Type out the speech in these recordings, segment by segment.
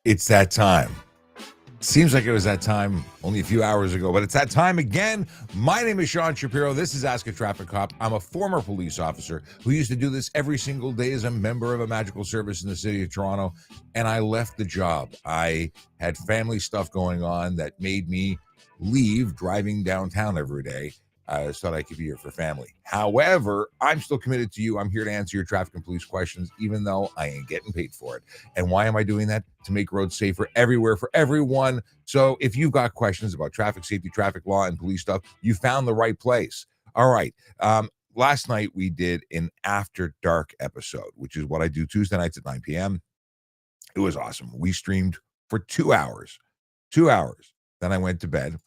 It's that time. Seems like it was that time only a few hours ago, but it's that time again. My name is Sean Shapiro. This is Ask a Traffic Cop. I'm a former police officer who used to do this every single day as a member of a magical service in the city of Toronto, and I left the job. I had family stuff going on that made me leave driving downtown every day. I just thought I could be here for family. However, I'm still committed to you. I'm here to answer your traffic and police questions, even though I ain't getting paid for it. And why am I doing that? To make roads safer everywhere for everyone. So if you've got questions about traffic safety, traffic law, and police stuff, you found the right place. All right. Last night we did an after dark episode, which is what I do Tuesday nights at 9 p.m. It was awesome. We streamed for 2 hours. 2 hours. Then I went to bed.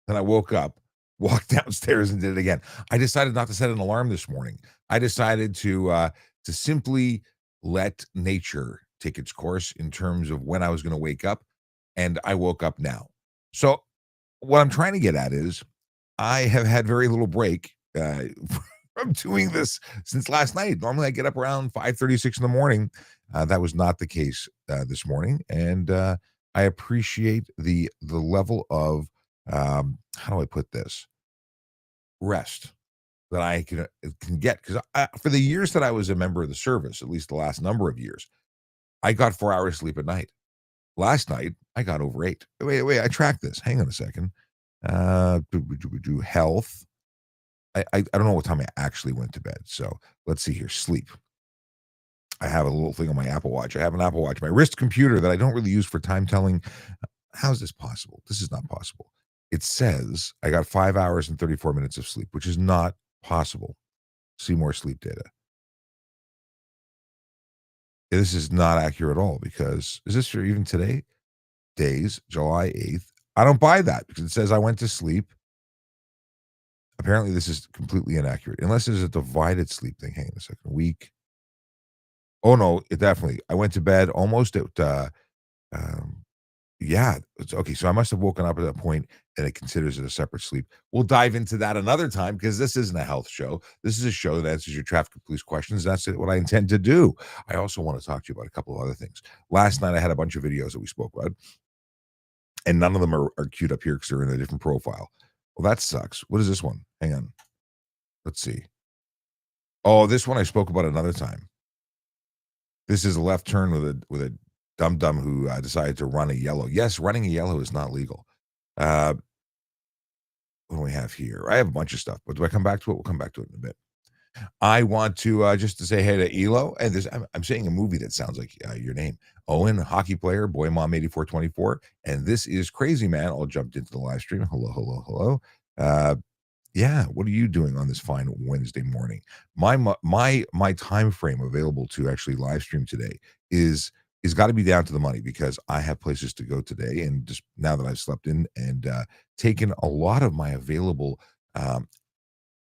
Then I woke up, walked downstairs, and did it again. I decided not to set an alarm this morning. I decided to simply let nature take its course in terms of when I was going to wake up, and I woke up now. So what I'm trying to get at is I have had very little break from doing this since last night. Normally I get up around 5:36 in the morning. That was not the case this morning, and I appreciate the level of how do I put this, rest that I can get, because for the years that I was a member of the service, at least the last number of years, I got 4 hours sleep at night. Last night I got over 8. Wait, I tracked this. Hang on a second. Do health. I don't know what time I actually went to bed. So let's see here. Sleep. I have a little thing on my Apple Watch. I have an Apple Watch, my wrist computer that I don't really use for time telling. How is this possible? This is not possible. It says I got 5 hours and 34 minutes of sleep, which is not possible. See more sleep data. This is not accurate at all, because is this for even today? Days, July 8th. I don't buy that because it says I went to sleep. Apparently, this is completely inaccurate, unless there's a divided sleep thing. Hang on a second. Week. Oh no, it definitely. I went to bed almost at um, yeah, it's okay, so I must have woken up at that point, and it considers it a separate sleep. We'll dive into that another time, because this isn't a health show. This is a show that answers your traffic and police questions. That's what I intend to do. I also want to talk to you about a couple of other things. Last night, I had a bunch of videos that we spoke about, and none of them are queued up here because they're in a different profile. Well, that sucks. What is this one? Hang on. Let's see. Oh, this one I spoke about another time. This is a left turn with a dum-dum who decided to run a yellow. Yes, running a yellow is not legal. Uh, what do we have here? I have a bunch of stuff, but do I come back to it? We'll come back to it in a bit. I want to just to say hey to Elo, and I'm saying a movie that sounds like your name. Owen, hockey player, boy mom 8424, and this is Crazy Man. All jumped into the live stream. Hello, hello, hello. Yeah, what are you doing on this fine Wednesday morning? My time frame available to actually live stream today is got to be down to the money, because I have places to go today, and just now that I've slept in and taken a lot of my available um,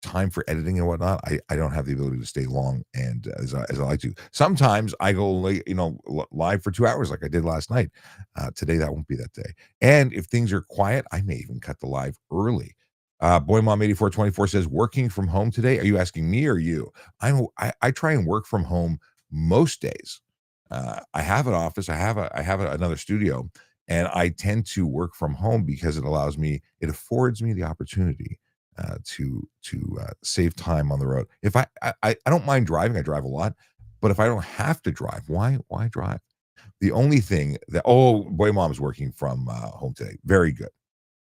time for editing and whatnot, I don't have the ability to stay long and as I like to. Sometimes I go late, live for 2 hours like I did last night. Today that won't be that day. And if things are quiet, I may even cut the live early. Boy Mom 8424 says, working from home today. Are you asking me or you? I try and work from home most days. I have an office. I have another studio, and I tend to work from home because it affords me the opportunity to save time on the road. If I don't mind driving, I drive a lot, but if I don't have to drive, why drive? The only thing that boy, mom's working from home today. Very good,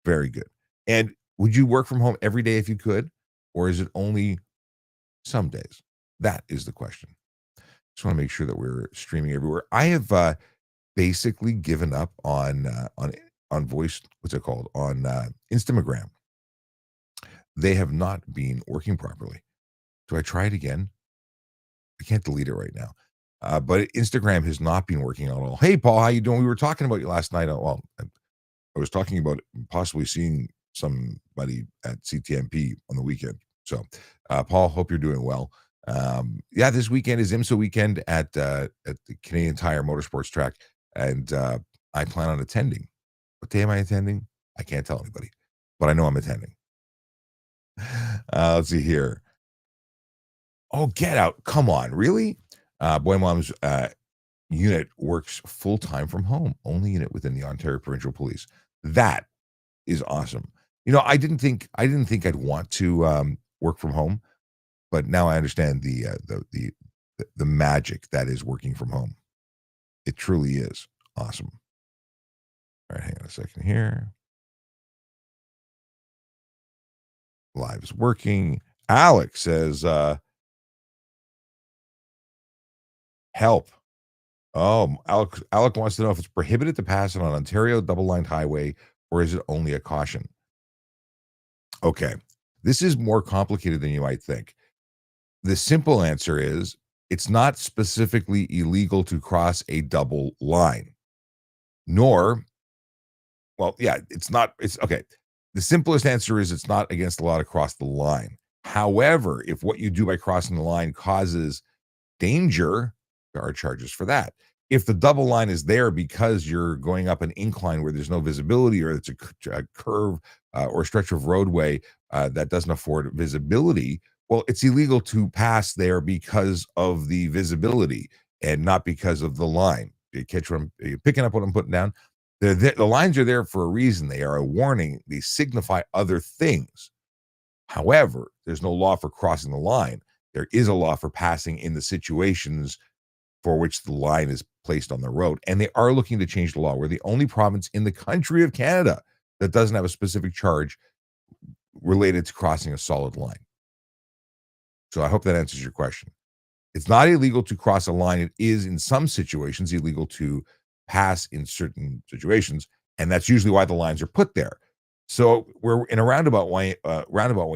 very good. And would you work from home every day if you could, or is it only some days? That is the question. Just want to make sure that we're streaming everywhere. I have basically given up on voice. What's it called, on Instagram? They have not been working properly. Do I try it again? I can't delete it right now. But Instagram has not been working at all. Hey, Paul, how you doing? We were talking about you last night. Well, I was talking about possibly seeing somebody at CTMP on the weekend. So, Paul, hope you're doing well. Yeah, this weekend is IMSA weekend at the Canadian Tire Motorsports Track, and I plan on attending. What day am I attending? I can't tell anybody, but I know I'm attending. Let's see here. Oh, Get Out. Come on, really? Boy Mom's unit works full time from home, only unit within the Ontario Provincial Police. That is awesome. I didn't think I'd want to work from home, but now I understand the magic that is working from home. It truly is awesome. All right, hang on a second here. Live is working. Alex says, help. Oh, Alec wants to know if it's prohibited to pass on an Ontario double-lined highway or is it only a caution? Okay. This is more complicated than you might think. The simple answer is it's not specifically illegal to cross a double line, nor, well, yeah, it's not, it's okay. The simplest answer is it's not against the law to cross the line. However, if what you do by crossing the line causes danger, there are charges for that. If the double line is there because you're going up an incline where there's no visibility, or it's a curve or stretch of roadway that doesn't afford visibility, well, it's illegal to pass there because of the visibility and not because of the line. You catch what are you picking up what I'm putting down? The lines are there for a reason. They are a warning. They signify other things. However, there's no law for crossing the line. There is a law for passing in the situations for which the line is placed on the road. And they are looking to change the law. We're the only province in the country of Canada that doesn't have a specific charge related to crossing a solid line. So I hope that answers your question. It's not illegal to cross a line. It is in some situations illegal to pass in certain situations, and that's usually why the lines are put there. So we're in a roundabout way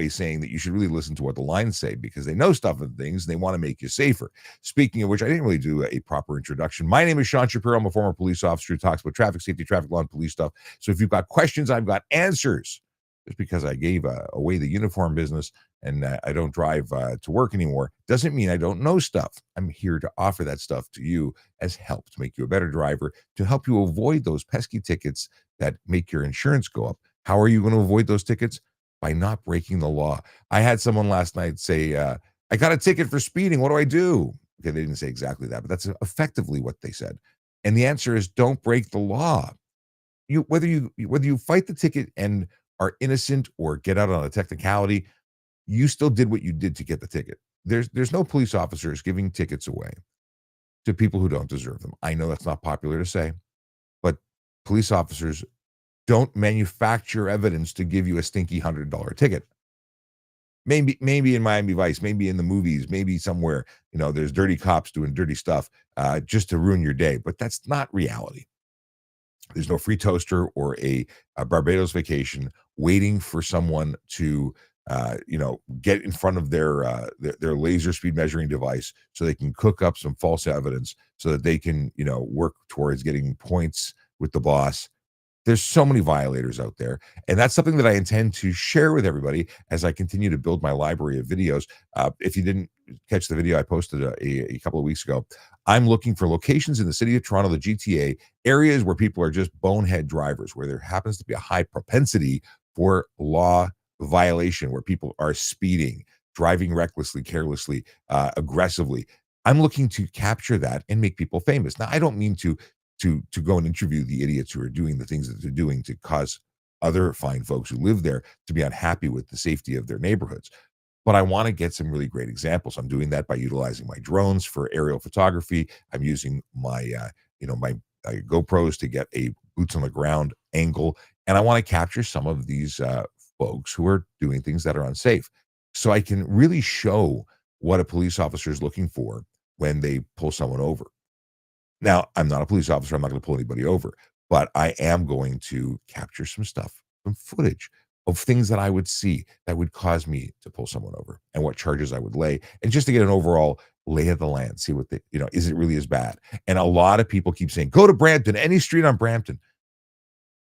saying that you should really listen to what the lines say because they know stuff and things and they want to make you safer. Speaking of which, I didn't really do a proper introduction. My name is Sean Shapiro. I'm a former police officer who talks about traffic safety, traffic law, and police stuff. So if you've got questions, I've got answers. Just because I gave away the uniform business and I don't drive to work anymore doesn't mean I don't know stuff. I'm here to offer that stuff to you as help to make you a better driver, to help you avoid those pesky tickets that make your insurance go up. How are you going to avoid those tickets? By not breaking the law. I had someone last night say, I got a ticket for speeding. What do I do? Okay, they didn't say exactly that, but that's effectively what they said. And the answer is don't break the law. Whether you fight the ticket and are innocent or get out on a technicality, you still did what you did to get the ticket. There's no police officers giving tickets away to people who don't deserve them. I know that's not popular to say, but police officers don't manufacture evidence to give you a stinky $100 ticket. Maybe in Miami Vice, maybe in the movies, maybe somewhere, there's dirty cops doing dirty stuff just to ruin your day, but that's not reality. There's no free toaster or a Barbados vacation waiting for someone to, get in front of their laser speed measuring device so they can cook up some false evidence so that they can, work towards getting points with the boss. There's so many violators out there, and that's something that I intend to share with everybody as I continue to build my library of videos. If you didn't catch the video I posted a couple of weeks ago, I'm looking for locations in the city of Toronto, the GTA, areas where people are just bonehead drivers, where there happens to be a high propensity for law violation, where people are speeding, driving recklessly, carelessly, aggressively. I'm looking to capture that and make people famous. Now, I don't mean to go and interview the idiots who are doing the things that they're doing to cause other fine folks who live there to be unhappy with the safety of their neighborhoods. But I want to get some really great examples. I'm doing that by utilizing my drones for aerial photography. I'm using my GoPros to get a boots on the ground angle, and I want to capture some of these folks who are doing things that are unsafe, so I can really show what a police officer is looking for when they pull someone over. Now, I'm not a police officer. I'm not going to pull anybody over, but I am going to capture some stuff, some footage of things that I would see that would cause me to pull someone over and what charges I would lay. And just to get an overall lay of the land, see what is it really as bad? And a lot of people keep saying, go to Brampton, any street on Brampton.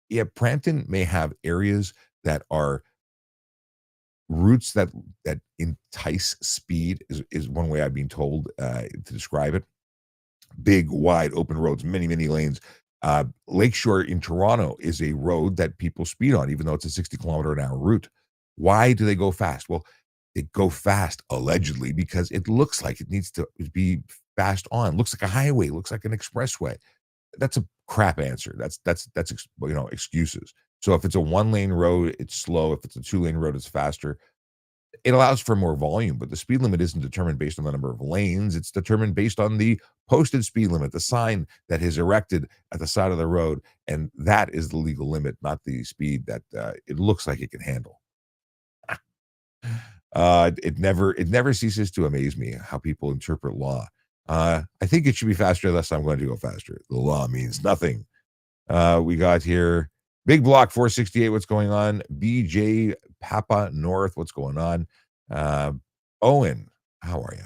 Yeah, Brampton may have areas that are routes that entice speed is one way I've been told to describe it. Big, wide, open roads, many, many lanes. Lakeshore in Toronto is a road that people speed on, even though it's a 60-kilometer-an-hour route. Why do they go fast? Well, they go fast allegedly because it looks like it needs to be fast on. Looks like a highway, looks like an expressway. That's a crap answer. Excuses. So if it's a one-lane road, it's slow. If it's a two-lane road, it's faster. It allows for more volume, but the speed limit isn't determined based on the number of lanes. It's determined based on the posted speed limit, the sign that is erected at the side of the road, and that is the legal limit, not the speed that it looks like it can handle. It never ceases to amaze me how people interpret law. I think it should be faster, thus I'm going to go faster. The law means nothing. We got here Big Block 468. What's going on? BJ Papa North. What's going on? Uh, Owen, how are you?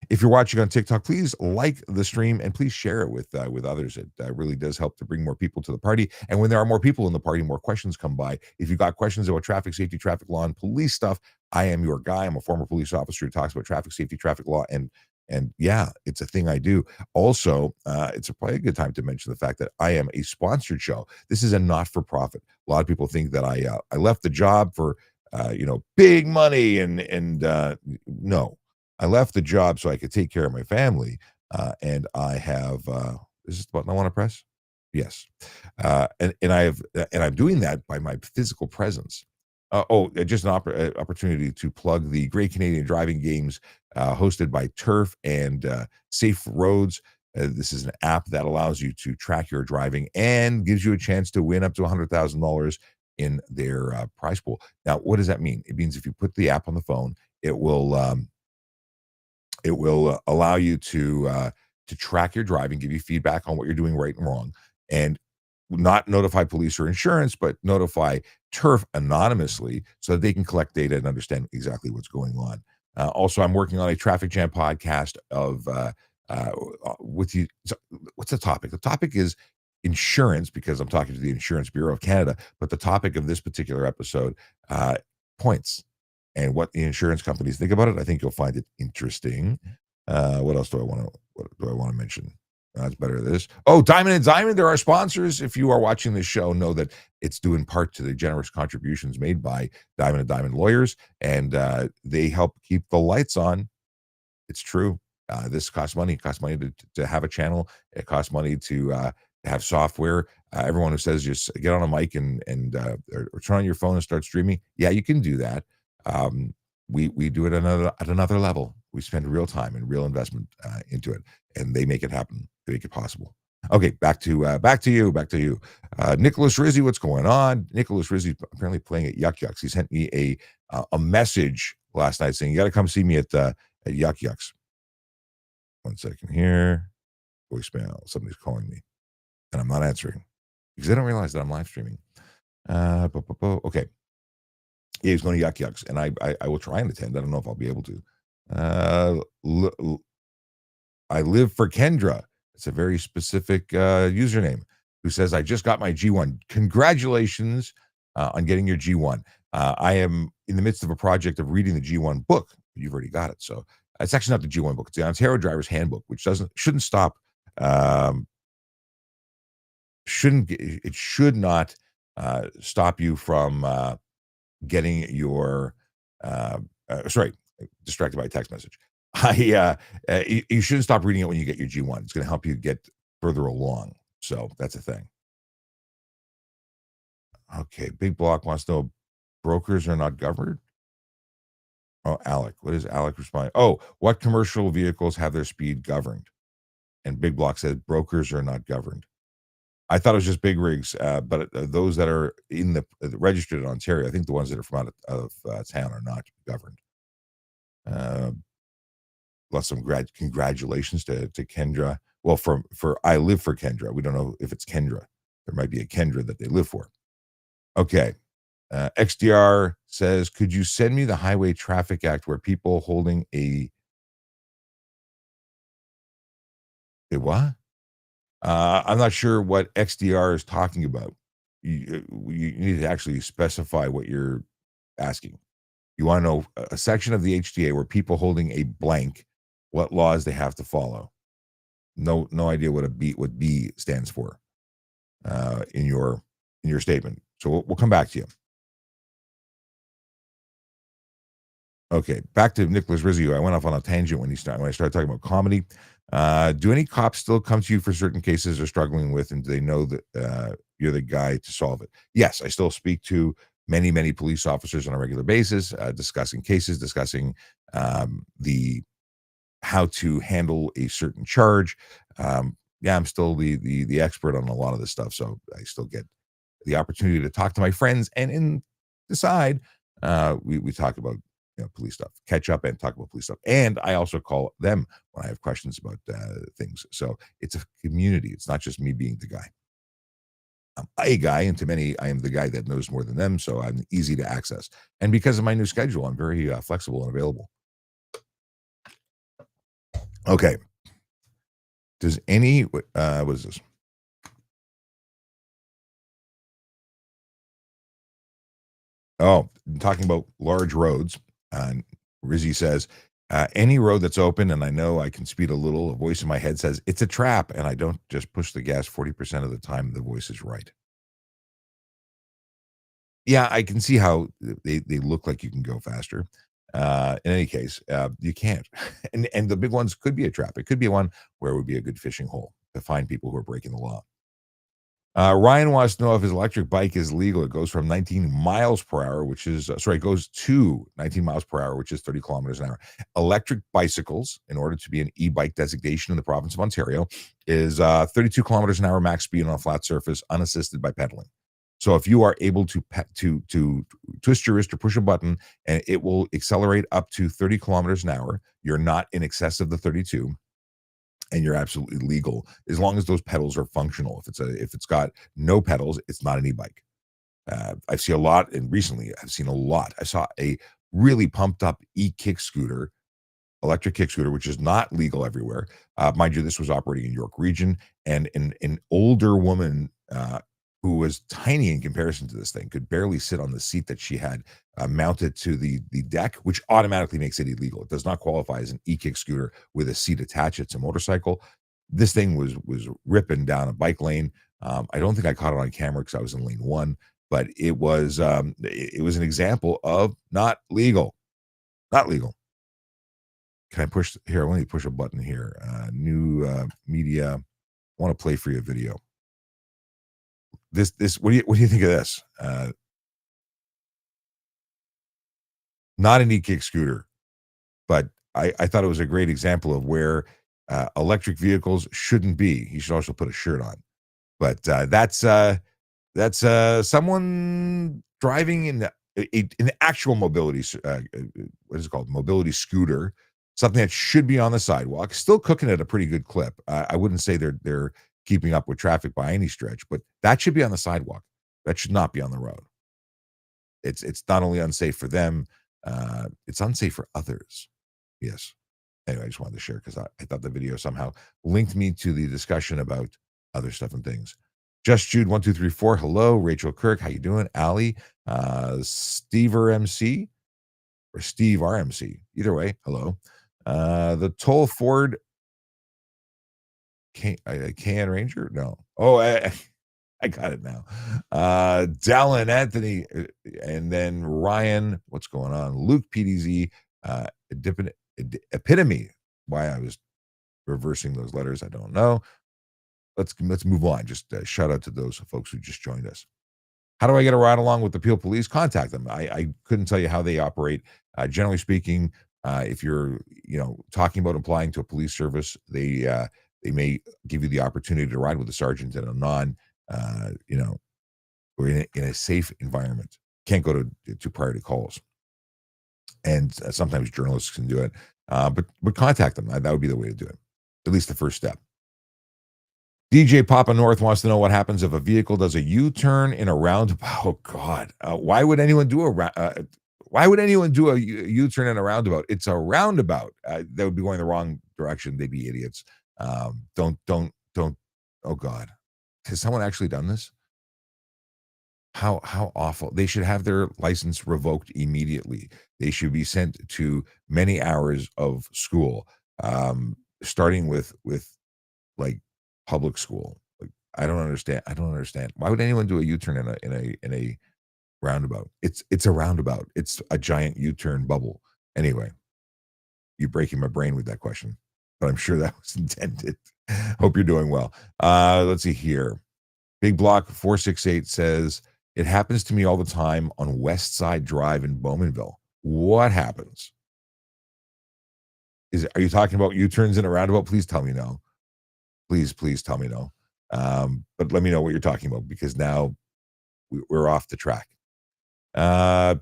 If you're watching on TikTok, please like the stream and please share it with others. It really does help to bring more people to the party. And when there are more people in the party, more questions come by. If you've got questions about traffic safety, traffic law, and police stuff, I am your guy. I'm a former police officer who talks about traffic safety, traffic law, and yeah, it's a thing I do. Also, it's probably a good time to mention the fact that I am a sponsored show. This is a not-for-profit. A lot of people think that I left the job for big money and no. I left the job so I could take care of my family, and I have, is this the button I wanna press? Yes. And I'm doing that by my physical presence. Just an opportunity to plug the Great Canadian Driving Games, hosted by Turf and, Safe Roads. This is an app that allows you to track your driving and gives you a chance to win up to $100,000 in their, prize pool. Now, what does that mean? It means if you put the app on the phone, it will allow you to track your driving, give you feedback on what you're doing right and wrong, and not notify police or insurance, but notify Turf anonymously so that they can collect data and understand exactly what's going on. Also, I'm working on a traffic jam podcast with you. So what's the topic? The topic is insurance because I'm talking to the Insurance Bureau of Canada. But the topic of this particular episode, points and what the insurance companies think about it. I think you'll find it interesting. What else do I want to? What do I want to mention? That's better than this. Oh, Diamond and Diamond, they're our sponsors. If you are watching this show, know that it's due in part to the generous contributions made by Diamond and Diamond Lawyers, and they help keep the lights on. It's true. This costs money. It costs money to have a channel. It costs money to have software. Everyone who says just get on a mic or turn on your phone and start streaming, yeah, you can do that. We do it at another level. We spend real time and real investment into it, and they make it happen. They make it possible. Okay, back to you. Nicholas Rizzi, what's going on? Nicholas Rizzi apparently playing at Yuck Yucks. He sent me a message last night saying you got to come see me at Yuck Yucks. 1 second here. Voicemail. Somebody's calling me, and I'm not answering because I don't realize that I'm live streaming. Okay. Yeah, he's going to Yuck Yucks, and I will try and attend. I don't know if I'll be able to. I live for Kendra. It's a very specific username who says, I just got my G1. Congratulations on getting your G1. I am in the midst of a project of reading the G1 book. You've already got it. So it's actually not the G1 book. It's the Ontario Driver's Handbook, which shouldn't stop. It should not stop you from getting your distracted by a text message. You shouldn't stop reading it when you get your G1. It's going to help you get further along. So that's a thing. Okay, Big Block wants to know brokers are not governed. Oh, Alec, what is Alec responding? Oh, what commercial vehicles have their speed governed? And Big Block said brokers are not governed. I thought it was just big rigs, but those that are in the registered in Ontario, I think the ones that are from out of town are not governed. Some congratulations to Kendra. Well, for I live for Kendra. We don't know if it's Kendra. There might be a Kendra that they live for. Okay. XDR says, could you send me the Highway Traffic Act where people holding a what? I'm not sure what XDR is talking about. You need to actually specify what you're asking. You want to know a section of the HTA where people holding a blank, what laws they have to follow. No idea what B stands for in your statement. So we'll come back to you. Okay, back to Nicholas Rizzi. I went off on a tangent when I started talking about comedy. Do any cops still come to you for certain cases they're struggling with, and do they know that you're the guy to solve it? Yes, I still speak to many, many police officers on a regular basis, discussing cases, discussing the how to handle a certain charge. Yeah, I'm still the expert on a lot of this stuff, so I still get the opportunity to talk to my friends and decide. We talk about police stuff, catch up, and talk about police stuff. And I also call them when I have questions about things. So it's a community. It's not just me being the guy. I'm a guy, and to many, I am the guy that knows more than them. So I'm easy to access. And because of my new schedule, I'm very flexible and available. Okay. Does any what is this? Oh, talking about large roads. Rizzy says, any road that's open and I know I can speed a little, a voice in my head says it's a trap, and I don't just push the gas 40% of the time. The voice is right. Yeah, I can see how they look like you can go faster. In any case, you can't. And the big ones could be a trap. It could be one where it would be a good fishing hole to find people who are breaking the law. Ryan wants to know if his electric bike is legal. It goes from 19 miles per hour, which is, sorry, it goes to 19 miles per hour, which is 30 kilometers an hour. Electric bicycles, in order to be an e-bike designation in the province of Ontario, is 32 kilometers an hour max speed on a flat surface, unassisted by pedaling. So if you are able to to twist your wrist or push a button, and it will accelerate up to 30 kilometers an hour, you're not in excess of the 32, and you're absolutely legal as long as those pedals are functional. If it's got no pedals, it's not an e-bike. I've seen a lot, and recently I've seen a lot. I saw a really pumped up e-kick scooter, electric kick scooter, which is not legal everywhere. Mind you, this was operating in York Region, and an older woman who was tiny in comparison to this thing could barely sit on the seat that she had mounted to the deck, which automatically makes it illegal. It does not qualify as an e-kick scooter with a seat attached. It's a motorcycle. This thing was ripping down a bike lane. I don't think I caught it on camera because I was in lane one, but it was an example of not legal, not legal. Can I push here? Let me push a button here. New media. I want to play for you a video. This what do you think of this? Not an e-kick scooter, but I thought it was a great example of where electric vehicles shouldn't be. You should also put a shirt on. But that's someone driving in an actual mobility what is it called? Mobility scooter, something that should be on the sidewalk, still cooking at a pretty good clip. I wouldn't say they're keeping up with traffic by any stretch, but that should be on the sidewalk. That should not be on the road. It's not only unsafe for them, it's unsafe for others. Yes. Anyway, I just wanted to share because I thought the video somehow linked me to the discussion about other stuff and things. Just Jude 1234. Hello, Rachel Kirk. How you doing? Ali, Steve RMC or Steve RMC. Either way, hello. The Toll Ford Can Ranger? No. Oh, I got it now. Dallin Anthony, and then Ryan. What's going on? Luke PDZ, epitome. Why I was reversing those letters, I don't know. Let's move on. Just shout out to those folks who just joined us. How do I get a ride along with the Peel Police? Contact them. I couldn't tell you how they operate. Generally speaking, if you're talking about applying to a police service, they may give you the opportunity to ride with a sergeant in a non or in a safe environment. Can't go to priority calls, and sometimes journalists can do it. But contact them. That would be the way to do it. At least the first step. DJ Papa North wants to know what happens if a vehicle does a U-turn in a roundabout. Oh God, why would anyone do a U-turn in a roundabout? It's a roundabout. They would be going the wrong direction. They'd be idiots. Don't. Oh God, has someone actually done this? How awful. They should have their license revoked immediately. They should be sent to many hours of school, starting with like public school. Like, I don't understand. Why would anyone do a U-turn in a roundabout? It's a roundabout. It's a giant U-turn bubble. Anyway, you're breaking my brain with that question. but I'm sure that was intended. Hope you're doing well. Let's see here. Big Block 468 says, it happens to me all the time on West Side Drive in Bowmanville. What happens? Are you talking about U-turns in a roundabout? Please tell me no. Please tell me no. But let me know what you're talking about because now we're off the track. Ryan,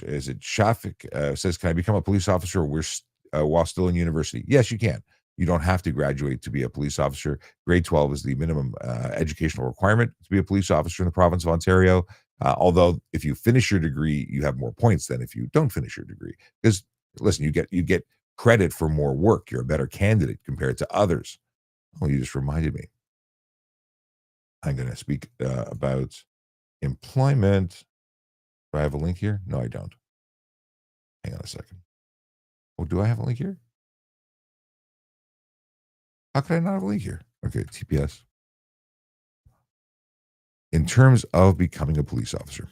is it Shafik says, can I become a police officer while still in university? Yes, you can. You don't have to graduate to be a police officer. Grade 12 is the minimum educational requirement to be a police officer in the province of Ontario. Although if you finish your degree, you have more points than if you don't finish your degree. Because listen, you get credit for more work. You're a better candidate compared to others. Oh, you just reminded me. I'm going to speak about employment. Do I have a link here? No, I don't. Hang on a second. Oh, do I have a link here? How could I not have a link here? Okay, TPS. In terms of becoming a police officer,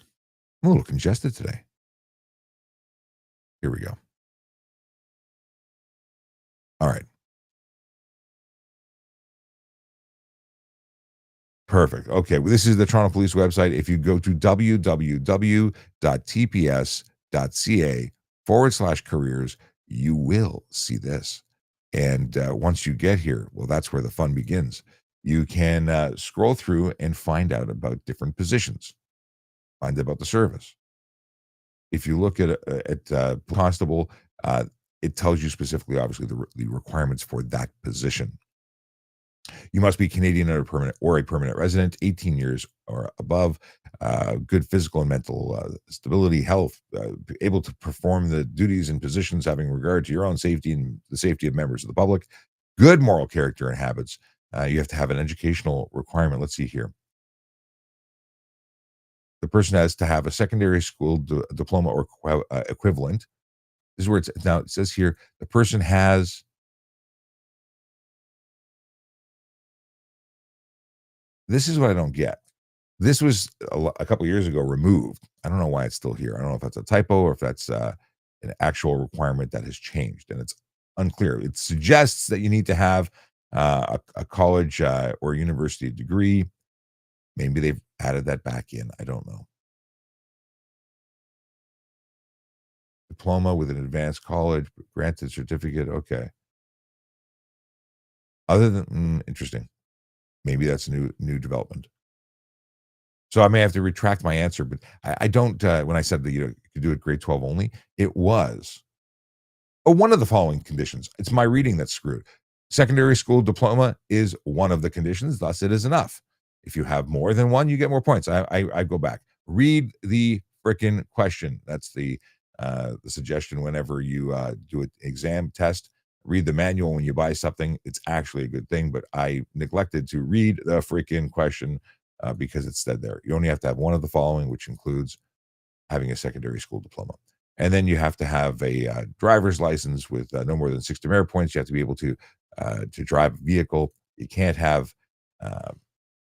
I'm a little congested today. Here we go. All right. Perfect. Okay. Well, this is the Toronto Police website. If you go to www.tps.ca/careers, you will see this. And once you get here, well, that's where the fun begins. You can scroll through and find out about different positions, find out about the service. If you look at constable, it tells you specifically, obviously, the requirements for that position. You must be Canadian or a permanent resident, 18 years or above, good physical and mental stability, health, able to perform the duties and positions having regard to your own safety and the safety of members of the public, good moral character and habits. You have to have an educational requirement. Let's see here. The person has to have a secondary school diploma or equivalent. This is where now it says here the person has. This is what I don't get. This was a couple years ago removed. I don't know why it's still here. I don't know if that's a typo or if that's an actual requirement that has changed, and it's unclear. It suggests that you need to have a college or university degree. Maybe they've added that back in. I don't know. Diploma with an advanced college granted certificate. Okay. Other than interesting. Maybe that's a new development. So I may have to retract my answer, but I don't. When I said that you could do it grade 12 only, it was one of the following conditions. It's my reading that's screwed. Secondary school diploma is one of the conditions, thus it is enough. If you have more than one, you get more points. I go back. Read the frickin' question. That's the suggestion whenever you do an exam test. Read the manual when you buy something. It's actually a good thing, but I neglected to read the freaking question because it said there. You only have to have one of the following, which includes having a secondary school diploma. And then you have to have a driver's license with no more than 6 demerit points. You have to be able to drive a vehicle. You can't have a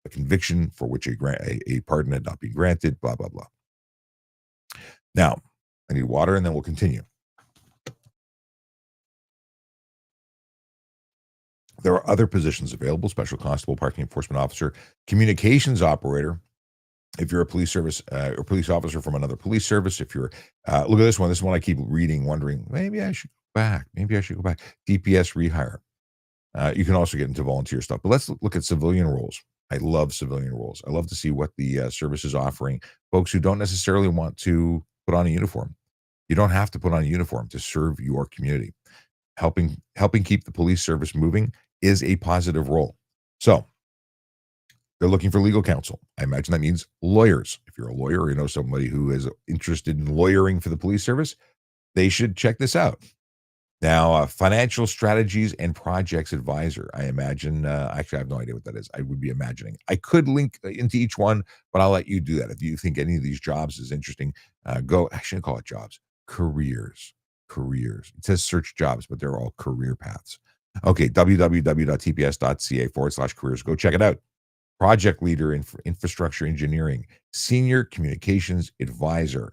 conviction for which a pardon had not been granted, blah, blah, blah. Now, I need water and then we'll continue. There are other positions available: special constable, parking enforcement officer, communications operator. If you're a police service or police officer from another police service, if you're, look at this one. This is one I keep reading, wondering, maybe I should go back. Maybe I should go back. DPS rehire. You can also get into volunteer stuff. But let's look at civilian roles. I love civilian roles. I love to see what the service is offering folks who don't necessarily want to put on a uniform. You don't have to put on a uniform to serve your community. Helping keep the police service moving is a positive role. So they're looking for legal counsel. I imagine that means lawyers. If you're a lawyer or you know somebody who is interested in lawyering for the police service, they should check this out. Now, financial strategies and projects advisor. I imagine, actually, I have no idea what that is. I would be imagining. I could link into each one, but I'll let you do that. If you think any of these jobs is interesting, I shouldn't call it jobs, careers. It says search jobs, but they're all career paths. Okay, www.tps.ca/careers. Go check it out. Project leader in infrastructure engineering, senior communications advisor,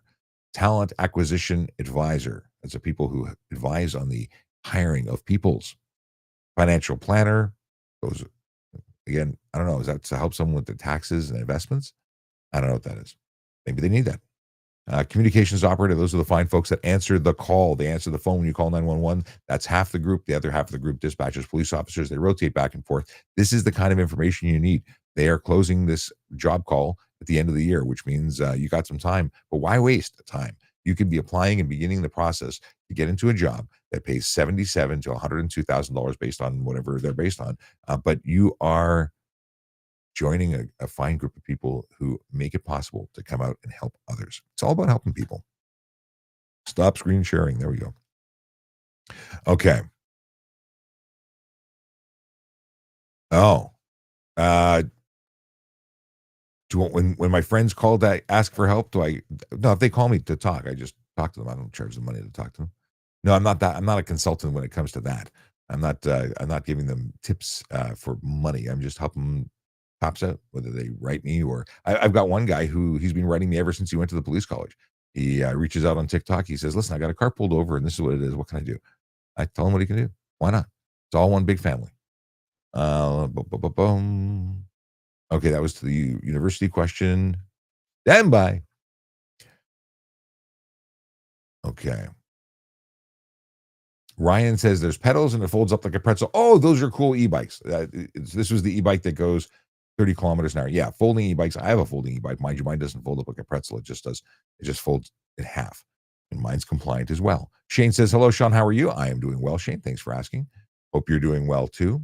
talent acquisition advisor. That's the people who advise on the hiring of people's financial planner. Those again, I don't know. Is that to help someone with their taxes and investments? I don't know what that is. Maybe they need that. Communications operator, those are the fine folks that answer the call. They answer the phone when you call 911. That's half the group. The other half of the group, dispatchers, police officers, they rotate back and forth. This is the kind of information you need. They are closing this job call at the end of the year, which means you got some time. But why waste the time? You could be applying and beginning the process to get into a job that pays $77,000 to $102,000 based on whatever they're based on. But you are joining a fine group of people who make it possible to come out and help others. It's all about helping people. Stop screen sharing. There we go. Okay. Oh, uh, do you want, when my friends call to ask for help, do I? No, if they call me to talk, I just talk to them. I don't charge them money to talk to them. No, I'm not that. I'm not a consultant when it comes to that. I'm not. I'm not giving them tips for money. I'm just helping tops out, whether they write me or I've got one guy who he's been writing me ever since he went to the police college. He reaches out on TikTok. He says, "Listen, I got a car pulled over, and this is what it is. What can I do?" I tell him what he can do. Why not? It's all one big family. Boom. Okay, that was to the university question. Stand by. Okay. Ryan says there's pedals and it folds up like a pretzel. Oh, those are cool e-bikes. This was the e-bike that goes 30 kilometers an hour. Yeah, folding e-bikes. I have a folding e-bike. Mind you, mine doesn't fold up like a pretzel. It just does. It just folds in half. And mine's compliant as well. Shane says, hello, Sean. How are you? I am doing well, Shane. Thanks for asking. Hope you're doing well too.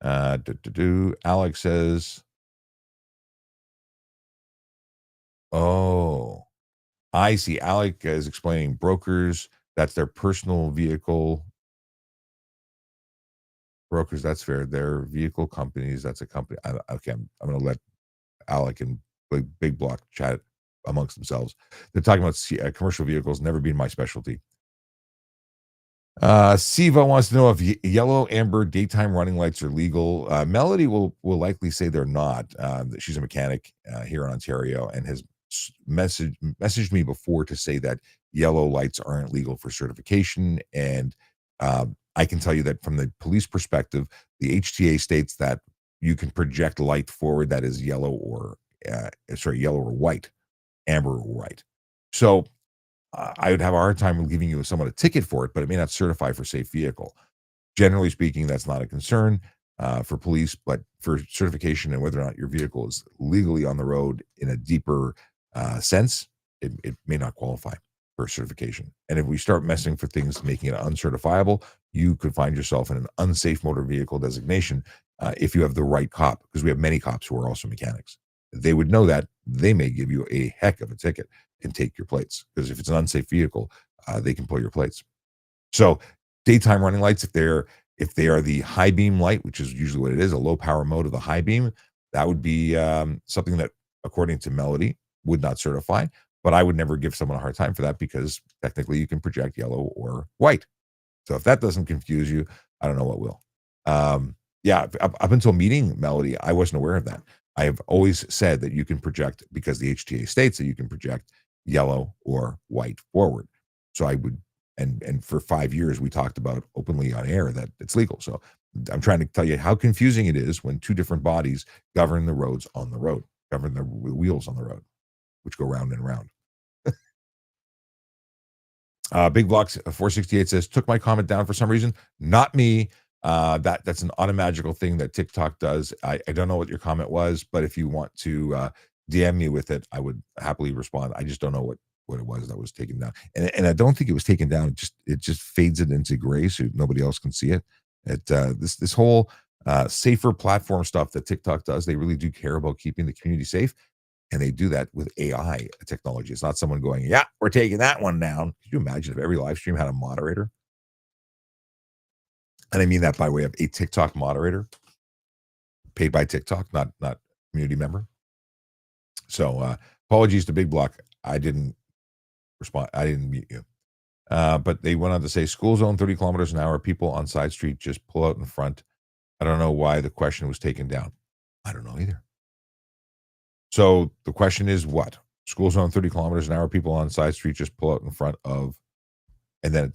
Alex says, oh, I see. Alec is explaining brokers. That's their personal vehicle. Brokers, that's fair. They're vehicle companies. That's a company. Okay, I'm going to let Alec and Big Block chat amongst themselves. They're talking about commercial vehicles. Never been my specialty. Siva wants to know if yellow, amber, daytime running lights are legal. Melody will likely say they're not. She's a mechanic here in Ontario and has messaged me before to say that yellow lights aren't legal for certification. And I can tell you that from the police perspective, the HTA states that you can project light forward that is yellow or yellow or white, amber or white. So I would have a hard time giving you someone a ticket for it, but it may not certify for safe vehicle. Generally speaking, that's not a concern for police, but for certification and whether or not your vehicle is legally on the road in a deeper sense, it may not qualify for certification. And if we start messing for things, making it uncertifiable, you could find yourself in an unsafe motor vehicle designation if you have the right cop, because we have many cops who are also mechanics. They would know that. They may give you a heck of a ticket and take your plates, because if it's an unsafe vehicle, they can pull your plates. So daytime running lights, if they are the high beam light, which is usually what it is, a low power mode of the high beam, that would be something that, according to Melody, would not certify. But I would never give someone a hard time for that, because technically you can project yellow or white. So if that doesn't confuse you, I don't know what will. Yeah, up until meeting Melody, I wasn't aware of that. I have always said that you can project, because the HTA states that you can project yellow or white forward. So I would, and for 5 years we talked about openly on air that it's legal. So I'm trying to tell you how confusing it is when two different bodies govern the roads on the road, govern the wheels on the road, which go round and round. Big Blocks 468 says, took my comment down for some reason. Not me. That's an automagical thing that TikTok does. I don't know what your comment was, but if you want to DM me with it, I would happily respond. I just don't know what it was that was taken down. And I don't think it was taken down. It just fades it into gray so nobody else can see it. This whole safer platform stuff that TikTok does, they really do care about keeping the community safe. And they do that with AI technology. It's not someone going, yeah, we're taking that one down. Could you imagine if every live stream had a moderator? And I mean that by way of a TikTok moderator paid by TikTok, not community member. So apologies to Big Block. I didn't respond. I didn't mute you. But they went on to say school zone 30 kilometers an hour. People on side street just pull out in front. I don't know why the question was taken down. I don't know either. So the question is what? School zone 30 kilometers an hour. People on side street just pull out in front of And then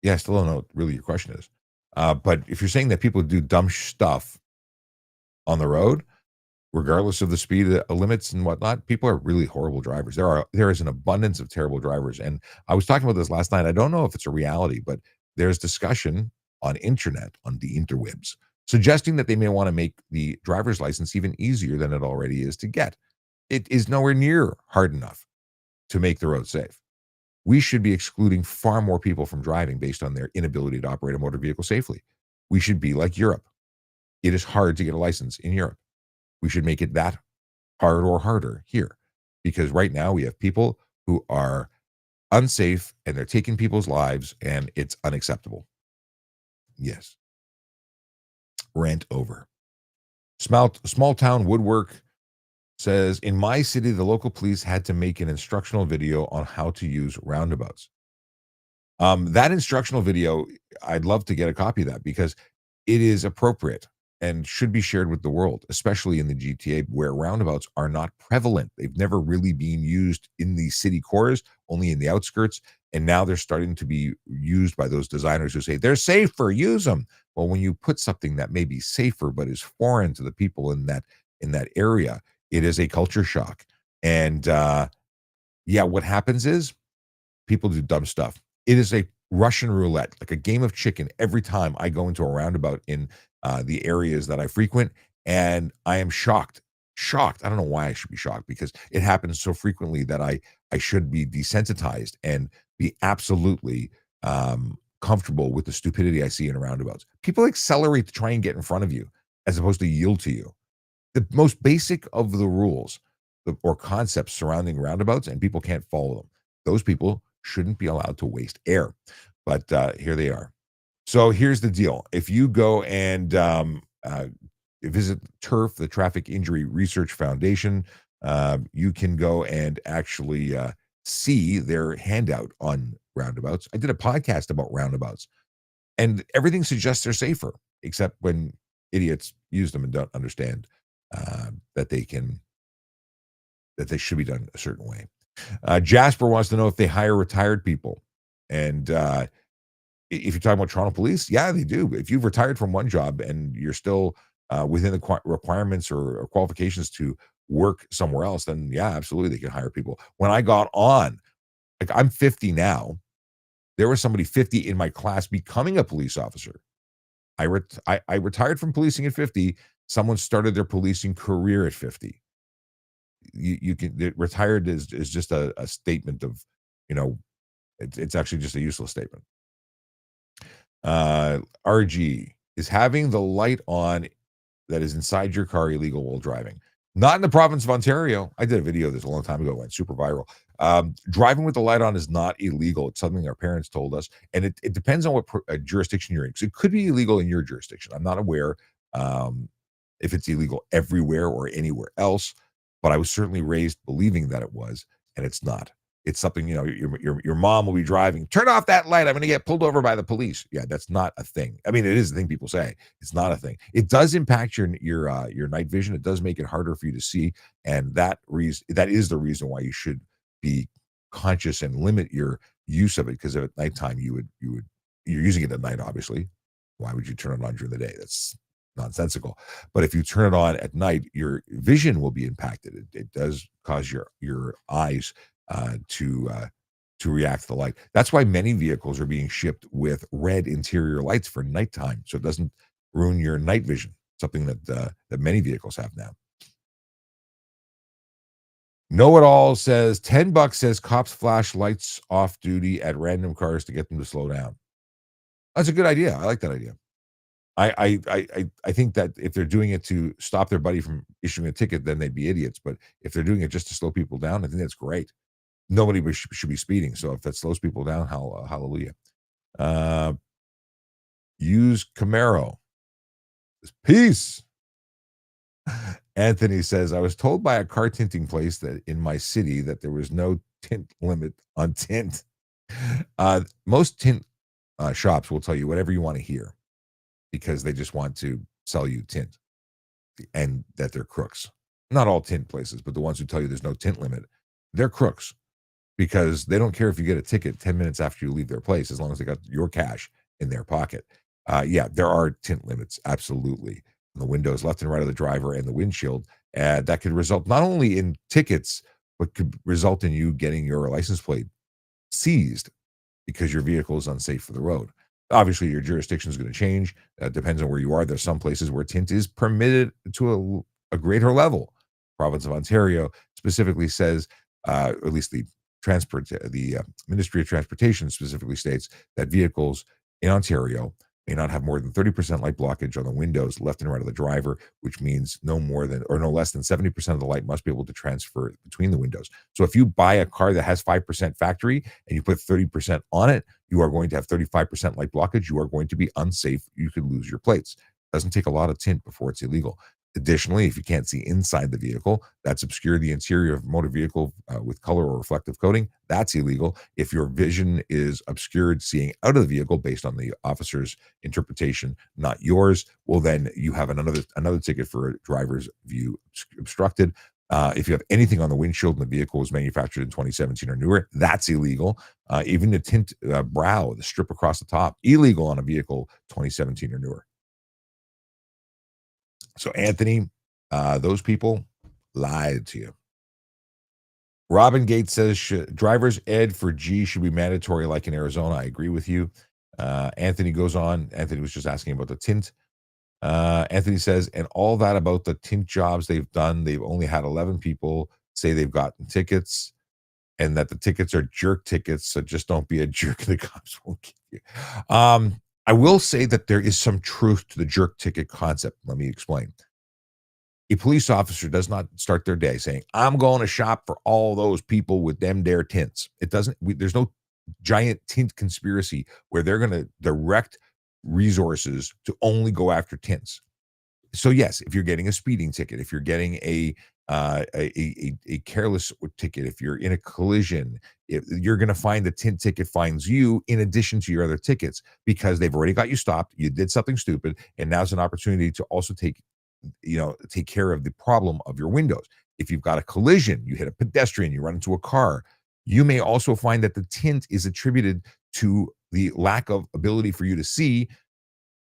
yeah, I still don't know what really your question is. But if you're saying that people do dumb stuff on the road, regardless of the speed limits and whatnot, people are really horrible drivers. There is an abundance of terrible drivers, and I was talking about this last night. I don't know if it's a reality, but there's discussion on internet, on the interwebs, suggesting that they may want to make the driver's license even easier than it already is to get. It is nowhere near hard enough to make the road safe. We should be excluding far more people from driving based on their inability to operate a motor vehicle safely. We should be like Europe. It is hard to get a license in Europe. We should make it that hard or harder here, because right now we have people who are unsafe and they're taking people's lives, and it's unacceptable. Yes. Rant over. Small town woodwork says, in my city, the local police had to make an instructional video on how to use roundabouts. That instructional video, I'd love to get a copy of that because it is appropriate and should be shared with the world, especially in the GTA where roundabouts are not prevalent. They've never really been used in the city cores, only in the outskirts. And now they're starting to be used by those designers who say they're safer, use them. Well, when you put something that may be safer but is foreign to the people in that area, it is a culture shock. And yeah, what happens is people do dumb stuff. It is a Russian roulette, like a game of chicken every time I go into a roundabout in the areas that I frequent, and I am shocked. Shocked. I don't know why I should be shocked because it happens so frequently that I should be desensitized and be absolutely comfortable with the stupidity I see in roundabouts. People accelerate to try and get in front of you as opposed to yield to you. The most basic of the rules or concepts surrounding roundabouts, and people can't follow them. Those people shouldn't be allowed to waste air. But here they are. So here's the deal. If you go and visit TIRF, the Traffic Injury Research Foundation, you can go and actually see their handout on roundabouts. I did a podcast about roundabouts, and everything suggests they're safer, except when idiots use them and don't understand uh, that they can that they should be done a certain way. Jasper wants to know if they hire retired people. And if you're talking about Toronto Police, yeah, they do. If you've retired from one job and you're still within the requirements or qualifications to work somewhere else, then yeah, absolutely, they can hire people. When I got on, like I'm 50 now, there was somebody 50 in my class becoming a police officer. I retired from policing at 50. Someone started their policing career at 50. You can retired is just a statement of, you know, it's actually just a useless statement. RG, is having the light on that is inside your car illegal while driving? Not in the province of Ontario. I did a video of this a long time ago, went super viral. Driving with the light on is not illegal. It's something our parents told us, and it depends on what jurisdiction you're in. So it could be illegal in your jurisdiction. I'm not aware um, if it's illegal everywhere or anywhere else, but I was certainly raised believing that it was, and it's not. It's something, you know, your mom will be driving. Turn off that light. I'm going to get pulled over by the police. Yeah, that's not a thing. I mean, it is the thing people say. It's not a thing. It does impact your night vision. It does make it harder for you to see, and that is the reason why you should be conscious and limit your use of it. Because at nighttime, you're using it at night. Obviously, why would you turn it on during the day? That's nonsensical. But if you turn it on at night, your vision will be impacted. It does cause your eyes to react to the light. That's why many vehicles are being shipped with red interior lights for nighttime, so it doesn't ruin your night vision. Something that many vehicles have now. Know It All says $10 says cops flash lights off duty at random cars to get them to slow down. That's a good idea. I like that idea. I think that if they're doing it to stop their buddy from issuing a ticket, then they'd be idiots. But if they're doing it just to slow people down, I think that's great. Nobody should be speeding. So if that slows people down, hallelujah. Uh, use Camaro. Peace. Anthony says, I was told by a car tinting place that in my city that there was no tint limit on tint. Most tint shops will tell you whatever you want to hear because they just want to sell you tint and that they're crooks. Not all tint places, but the ones who tell you there's no tint limit, they're crooks. because they don't care if you get a ticket 10 minutes after you leave their place as long as they got your cash in their pocket. Yeah, there are tint limits, absolutely, on the windows left and right of the driver and the windshield, that could result not only in tickets, but could result in you getting your license plate seized because your vehicle is unsafe for the road. Obviously, your jurisdiction is going to change. Depends on where you are. There's some places where tint is permitted to a greater level. Province of Ontario specifically says, or at least the Ministry of Transportation specifically states that vehicles in Ontario may not have more than 30% light blockage on the windows left and right of the driver, which means no more than or no less than 70% of the light must be able to transfer between the windows. So if you buy a car that has 5% factory and you put 30% on it, you are going to have 35% light blockage. You are going to be unsafe. You could lose your plates. Doesn't take a lot of tint before it's illegal. Additionally, if you can't see inside the vehicle, that's obscure the interior of motor vehicle with color or reflective coating. That's illegal. If your vision is obscured seeing out of the vehicle based on the officer's interpretation, not yours, well, then you have another ticket for a driver's view obstructed. If you have anything on the windshield and the vehicle was manufactured in 2017 or newer, that's illegal. Even the tint brow, the strip across the top, illegal on a vehicle 2017 or newer. So, Anthony, those people lied to you. Robin Gates says driver's ed for G should be mandatory like in Arizona. I agree with you. Anthony goes on. Anthony was just asking about the tint. Anthony says, and all that about the tint jobs they've done, they've only had 11 people say they've gotten tickets and that the tickets are jerk tickets. So just don't be a jerk. The cops won't give you. I will say that there is some truth to the jerk ticket concept. Let me explain. A police officer does not start their day saying, I'm going to shop for all those people with them dare tints. It doesn't, there's no giant tint conspiracy where they're going to direct resources to only go after tints. So yes, if you're getting a speeding ticket, if you're getting a careless ticket, if you're in a collision, if you're going to find the tint ticket finds you in addition to your other tickets because they've already got you stopped. You did something stupid, and now's an opportunity to also take care of the problem of your windows. If you've got a collision, you hit a pedestrian, you run into a car, you may also find that the tint is attributed to the lack of ability for you to see,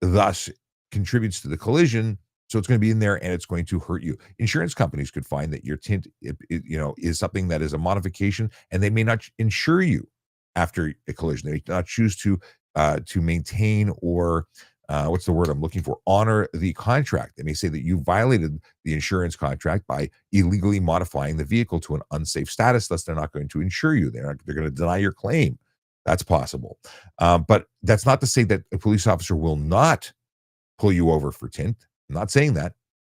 thus contributes to the collision. So it's going to be in there and it's going to hurt you. Insurance companies could find that your tint, is something that is a modification, and they may not insure you after a collision. They may not choose to maintain or what's the word I'm looking for? Honor the contract. They may say that you violated the insurance contract by illegally modifying the vehicle to an unsafe status. Thus, they're not going to insure you. They're going to deny your claim. That's possible. But that's not to say that a police officer will not pull you over for tint. I'm not saying that.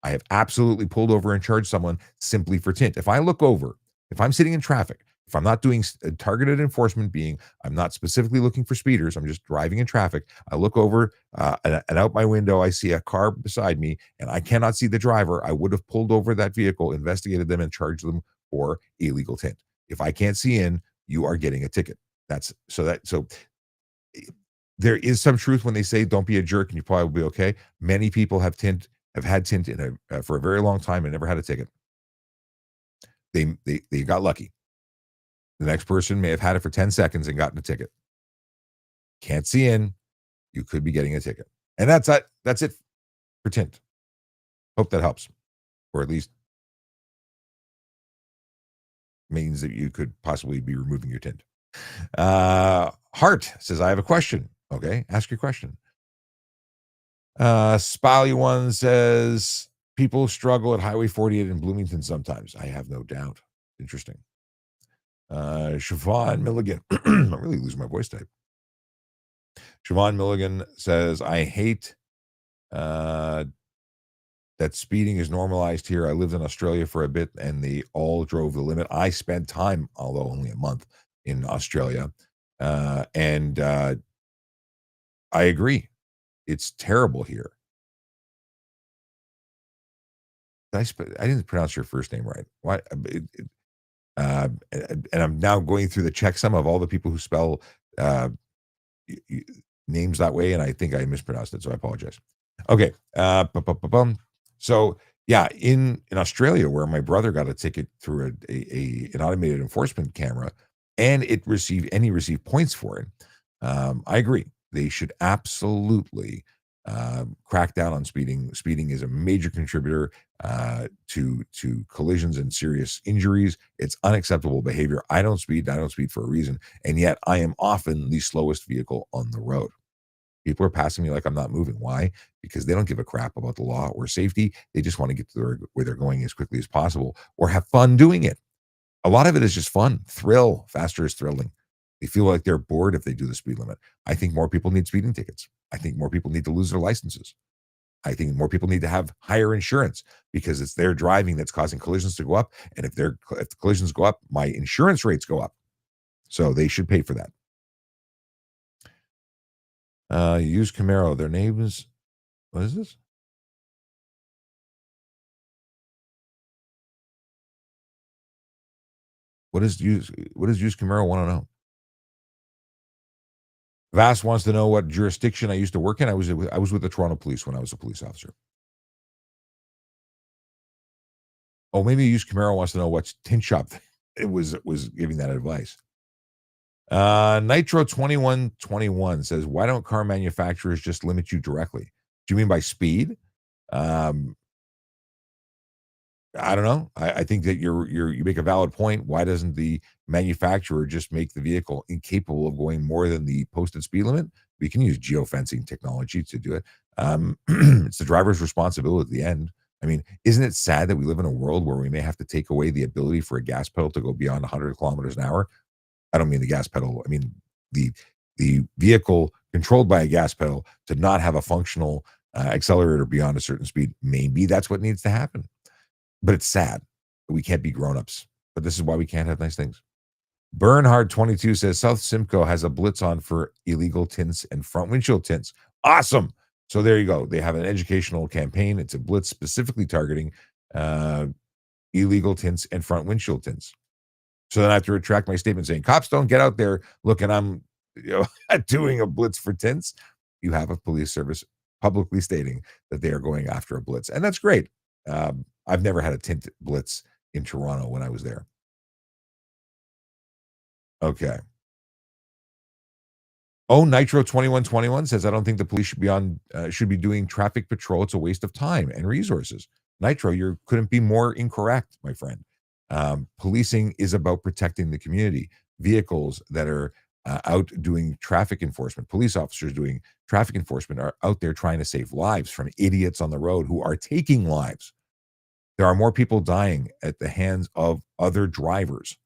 I have absolutely pulled over and charged someone simply for tint. If I look over, if I'm sitting in traffic, if I'm not doing targeted enforcement, being I'm not specifically looking for speeders, I'm just driving in traffic. I look over and out my window, I see a car beside me, and I cannot see the driver. I would have pulled over that vehicle, investigated them, and charged them for illegal tint. If I can't see in, you are getting a ticket. So there is some truth when they say don't be a jerk and you probably will be okay. Many people have had tint for a very long time and never had a ticket. They got lucky. The next person may have had it for 10 seconds and gotten a ticket. Can't see in, you could be getting a ticket. And that's it for tint. Hope that helps. Or at least means that you could possibly be removing your tint. Hart says, I have a question. Okay, ask your question. Spally One says, people struggle at Highway 48 in Bloomington sometimes. I have no doubt. Interesting. Siobhan Milligan. I'm really losing my voice type. Siobhan Milligan says, I hate that speeding is normalized here. I lived in Australia for a bit and they all drove the limit. I spent time, although only a month, in Australia. And I agree. It's terrible here. I didn't pronounce your first name right. Why? And I'm now going through the checksum of all the people who spell names that way, and I think I mispronounced it, so I apologize. Okay. So yeah, in Australia, where my brother got a ticket through an automated enforcement camera, and he received points for it. I agree. They should absolutely crack down on speeding. Speeding is a major contributor to collisions and serious injuries. It's unacceptable behavior. I don't speed. I don't speed for a reason, and yet I am often the slowest vehicle on the road. People are passing me like I'm not moving. Why? Because they don't give a crap about the law or safety. They just want to get to where they're going as quickly as possible or have fun doing it. A lot of it is just fun, thrill. Faster is thrilling. They feel like they're bored if they do the speed limit. I think more people need speeding tickets. I think more people need to lose their licenses. I think more people need to have higher insurance because it's their driving that's causing collisions to go up. And if the collisions go up, my insurance rates go up. So they should pay for that. Use Camaro. Their names. What is this? What does use Camaro want to know? Vass wants to know what jurisdiction I used to work in. I was with the Toronto Police when I was a police officer. Oh, maybe Use Camaro wants to know what tint shop it was giving that advice. Nitro 2121 says, why don't car manufacturers just limit you directly? Do you mean by speed? Um, I don't know. I think that you make a valid point. Why doesn't the manufacturer just make the vehicle incapable of going more than the posted speed limit? We can use geofencing technology to do it. It's the driver's responsibility at the end. I mean, isn't it sad that we live in a world where we may have to take away the ability for a gas pedal to go beyond 100 kilometers an hour? I don't mean the gas pedal. I mean the the vehicle controlled by a gas pedal to not have a functional accelerator beyond a certain speed. Maybe that's what needs to happen. But it's sad that we can't be grown-ups. But this is why we can't have nice things. Bernhard 22 says South Simcoe has a blitz on for illegal tints and front windshield tints. Awesome. So there you go. They have an educational campaign. It's a blitz specifically targeting uh, illegal tints and front windshield tints. So then I have to retract my statement saying cops don't get out there looking. I'm doing a blitz for tints. You have a police service publicly stating that they are going after a blitz, and that's great. I've never had a tint blitz in Toronto when I was there. Okay. Oh, Nitro 2121 says, I don't think the police should be doing traffic patrol. It's a waste of time and resources. Nitro, you couldn't be more incorrect, my friend. Policing is about protecting the community. Vehicles that are out doing traffic enforcement, police officers doing traffic enforcement are out there trying to save lives from idiots on the road who are taking lives. There are more people dying at the hands of other drivers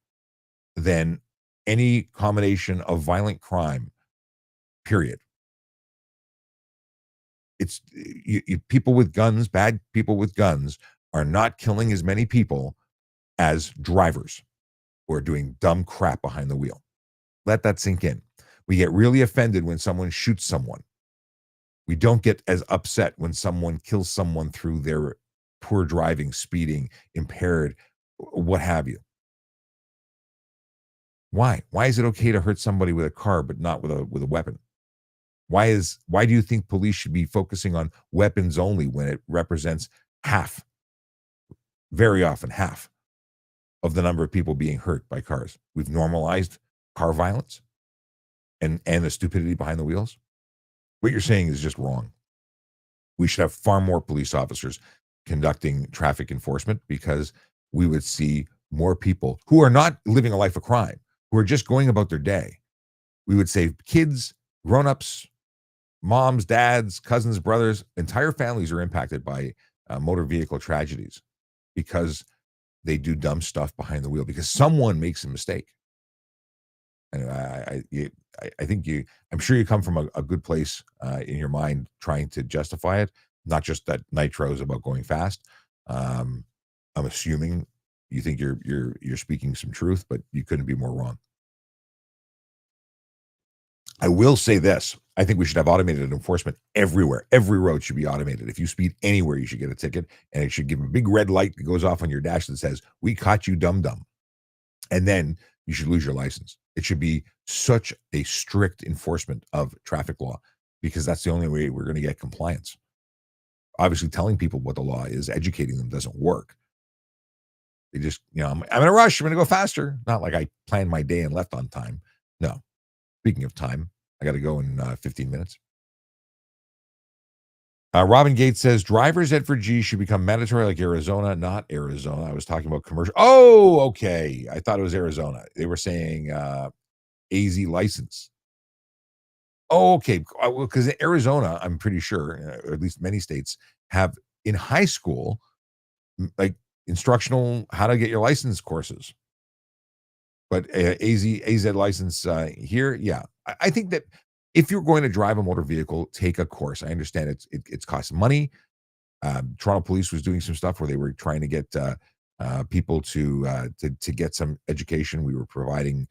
than any combination of violent crime, period. People with guns, bad people with guns, are not killing as many people as drivers who are doing dumb crap behind the wheel. Let that sink in. We get really offended when someone shoots someone. We don't get as upset when someone kills someone through their poor driving, speeding, impaired, what have you. Why? Why is it okay to hurt somebody with a car but not with a weapon? Why do you think police should be focusing on weapons only when it represents half, very often half of the number of people being hurt by cars? We've normalized car violence and the stupidity behind the wheels. What you're saying is just wrong. We should have far more police officers conducting traffic enforcement because we would see more people who are not living a life of crime, who are just going about their day. We would save kids, grown-ups, moms, dads, cousins, brothers, entire families are impacted by motor vehicle tragedies because they do dumb stuff behind the wheel because someone makes a mistake. And I think I'm sure you come from a good place in your mind trying to justify it, not just that nitro is about going fast. Um, I'm assuming you think you're speaking some truth, but you couldn't be more wrong. I will say this. I think we should have automated enforcement everywhere. Every road should be automated. If you speed anywhere, you should get a ticket, and it should give a big red light that goes off on your dash that says, "We caught you, dum dum." And then you should lose your license. It should be such a strict enforcement of traffic law because that's the only way we're going to get compliance. Obviously, telling people what the law is, educating them doesn't work. They just, I'm in a rush. I'm going to go faster. Not like I planned my day and left on time. No. Speaking of time, I got to go in 15 minutes. Robin Gates says drivers at G should become mandatory like Arizona, not Arizona. I was talking about commercial. Oh, okay. I thought it was Arizona. They were saying AZ license. Oh, okay. Because in Arizona, I'm pretty sure, or at least many states have in high school, like instructional how to get your license courses. But AZ license here, yeah. I think that if you're going to drive a motor vehicle, take a course. I understand it's costs money. Toronto Police was doing some stuff where they were trying to get people to get some education. We were providing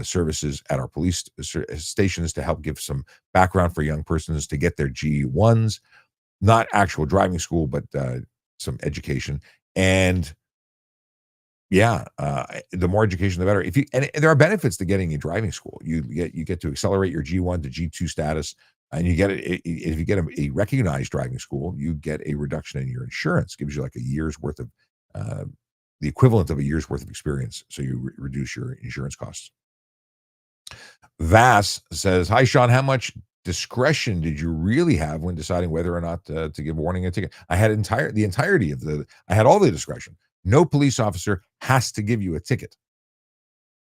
services at our police stations to help give some background for young persons to get their G1s, not actual driving school, but some education. And yeah, the more education, the better. If you and there are benefits to getting a driving school. You get to accelerate your G1 to G2 status, and you get it if you get a recognized driving school, you get a reduction in your insurance. Gives you like a year's worth of uh, the equivalent of a year's worth of experience, so you reduce your insurance costs. Vass says, "Hi, Sean. How much discretion did you really have when deciding whether or not to give a warning and ticket?" I had the entirety of the. I had all the discretion. No police officer has to give you a ticket.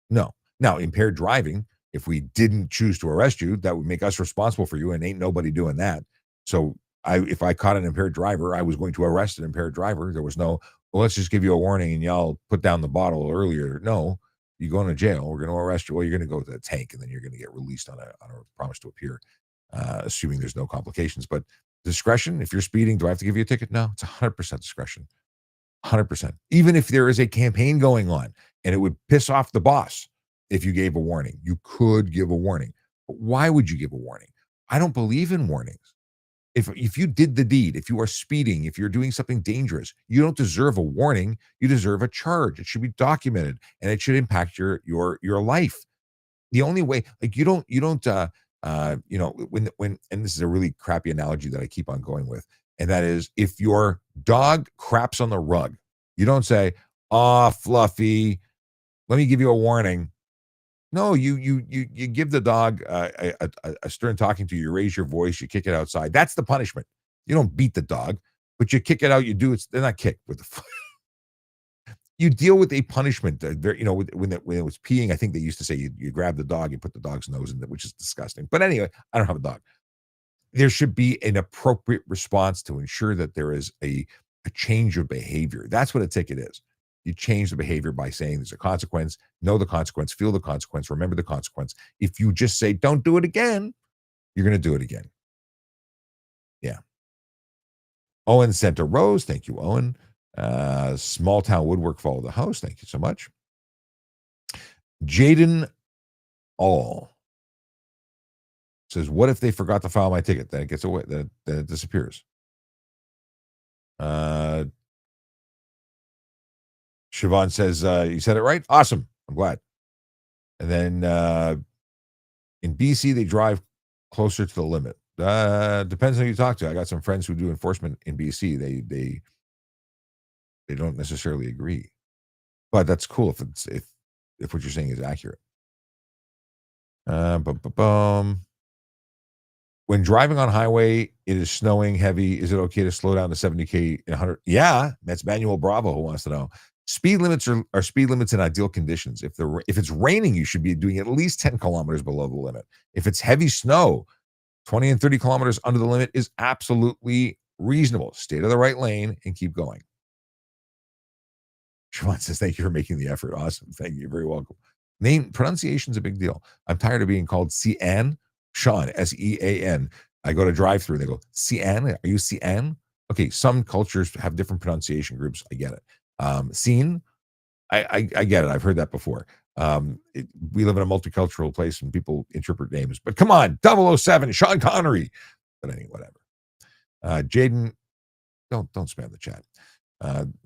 No. Now, impaired driving, if we didn't choose to arrest you, that would make us responsible for you, and ain't nobody doing that. So, if I caught an impaired driver, I was going to arrest an impaired driver. There was no, well, let's just give you a warning and y'all put down the bottle earlier. No, you go into jail. We're going to arrest you. Well, you're going to go to the tank, and then you're going to get released on a promise to appear, assuming there's no complications. But discretion, if you're speeding, do I have to give you a ticket? No, it's 100% discretion. 100%. Even if there is a campaign going on and it would piss off the boss if you gave a warning, you could give a warning. But why would you give a warning? I don't believe in warnings. If you did the deed, if you are speeding, if you're doing something dangerous, you don't deserve a warning. You deserve a charge. It should be documented and it should impact your life. The only way, like when and this is a really crappy analogy that I keep on going with, and that is if your dog craps on the rug, you don't say, "Ah, Fluffy, let me give you a warning." No, you give the dog a stern talking to. You raise your voice, you kick it outside. That's the punishment. You don't beat the dog, but you kick it out. You do it. They're not kicked with the you deal with a punishment. When it was peeing, I think they used to say you grab the dog, you put the dog's nose in it, which is disgusting. But anyway, I don't have a dog. There should be an appropriate response to ensure that there is a change of behavior. That's what a ticket is. You change the behavior by saying there's a consequence, know the consequence, feel the consequence, remember the consequence. If you just say, don't do it again, you're going to do it again. Yeah. Owen sent a rose. Thank you, Owen. Small town woodwork follow the house. Thank you so much. Jaden All says, "What if they forgot to file my ticket? Then it gets away. Then it disappears." Uh, Siobhan says, "You said it right. Awesome. I'm glad." And then in BC, they drive closer to the limit. Depends on who you talk to. I got some friends who do enforcement in BC. They don't necessarily agree, but that's cool if what you're saying is accurate. Bum, bum, bum. When driving on highway, it is snowing heavy. Is it okay to slow down to 70K in 100? Yeah, that's Manuel Bravo who wants to know. Speed limits are speed limits in ideal conditions. If it's raining, you should be doing at least 10 kilometers below the limit. If it's heavy snow, 20 and 30 kilometers under the limit is absolutely reasonable. Stay to the right lane and keep going. Siobhan says, "Thank you for making the effort." Awesome. Thank you. You're very welcome. Name pronunciation's a big deal. I'm tired of being called Cian. Sean, Sean. I go to drive through and they go, Cian, are you Cian? Okay, some cultures have different pronunciation groups. I get it. Scene, I get it. I've heard that before. We live in a multicultural place and people interpret names. But come on, 007, Sean Connery. But anyway, whatever. Jaden, don't spam the chat.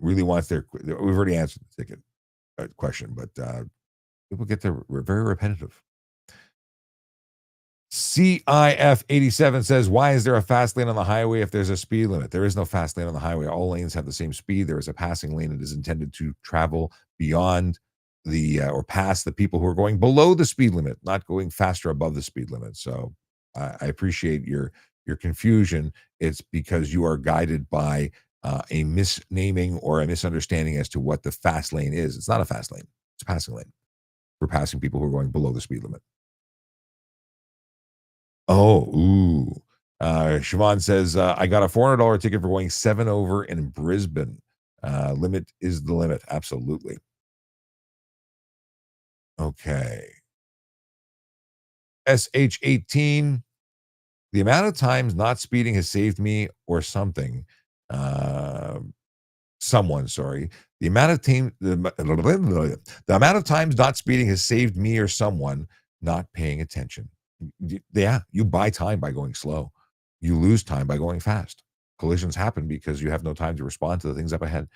Really wants we've already answered the ticket question, but people get there. We're very repetitive. CIF87 says, why is there a fast lane on the highway if there's a speed limit? There is no fast lane on the highway. All lanes have the same speed. There is a passing lane that is intended to travel beyond or past the people who are going below the speed limit, not going faster above the speed limit. So I appreciate your confusion. It's because you are guided by a misnaming or a misunderstanding as to what the fast lane is. It's not a fast lane. It's a passing lane. We're passing people who are going below the speed limit. Oh, ooh. Siobhan says, I got a $400 ticket for going 7 over in Brisbane. Limit is the limit. Absolutely. Okay. SH18. The amount of times not speeding has saved me or something. Uh, someone, sorry. The amount of times not speeding has saved me or someone not paying attention. Yeah, you buy time by going slow. You lose time by going fast. Collisions happen because you have no time to respond to the things up ahead.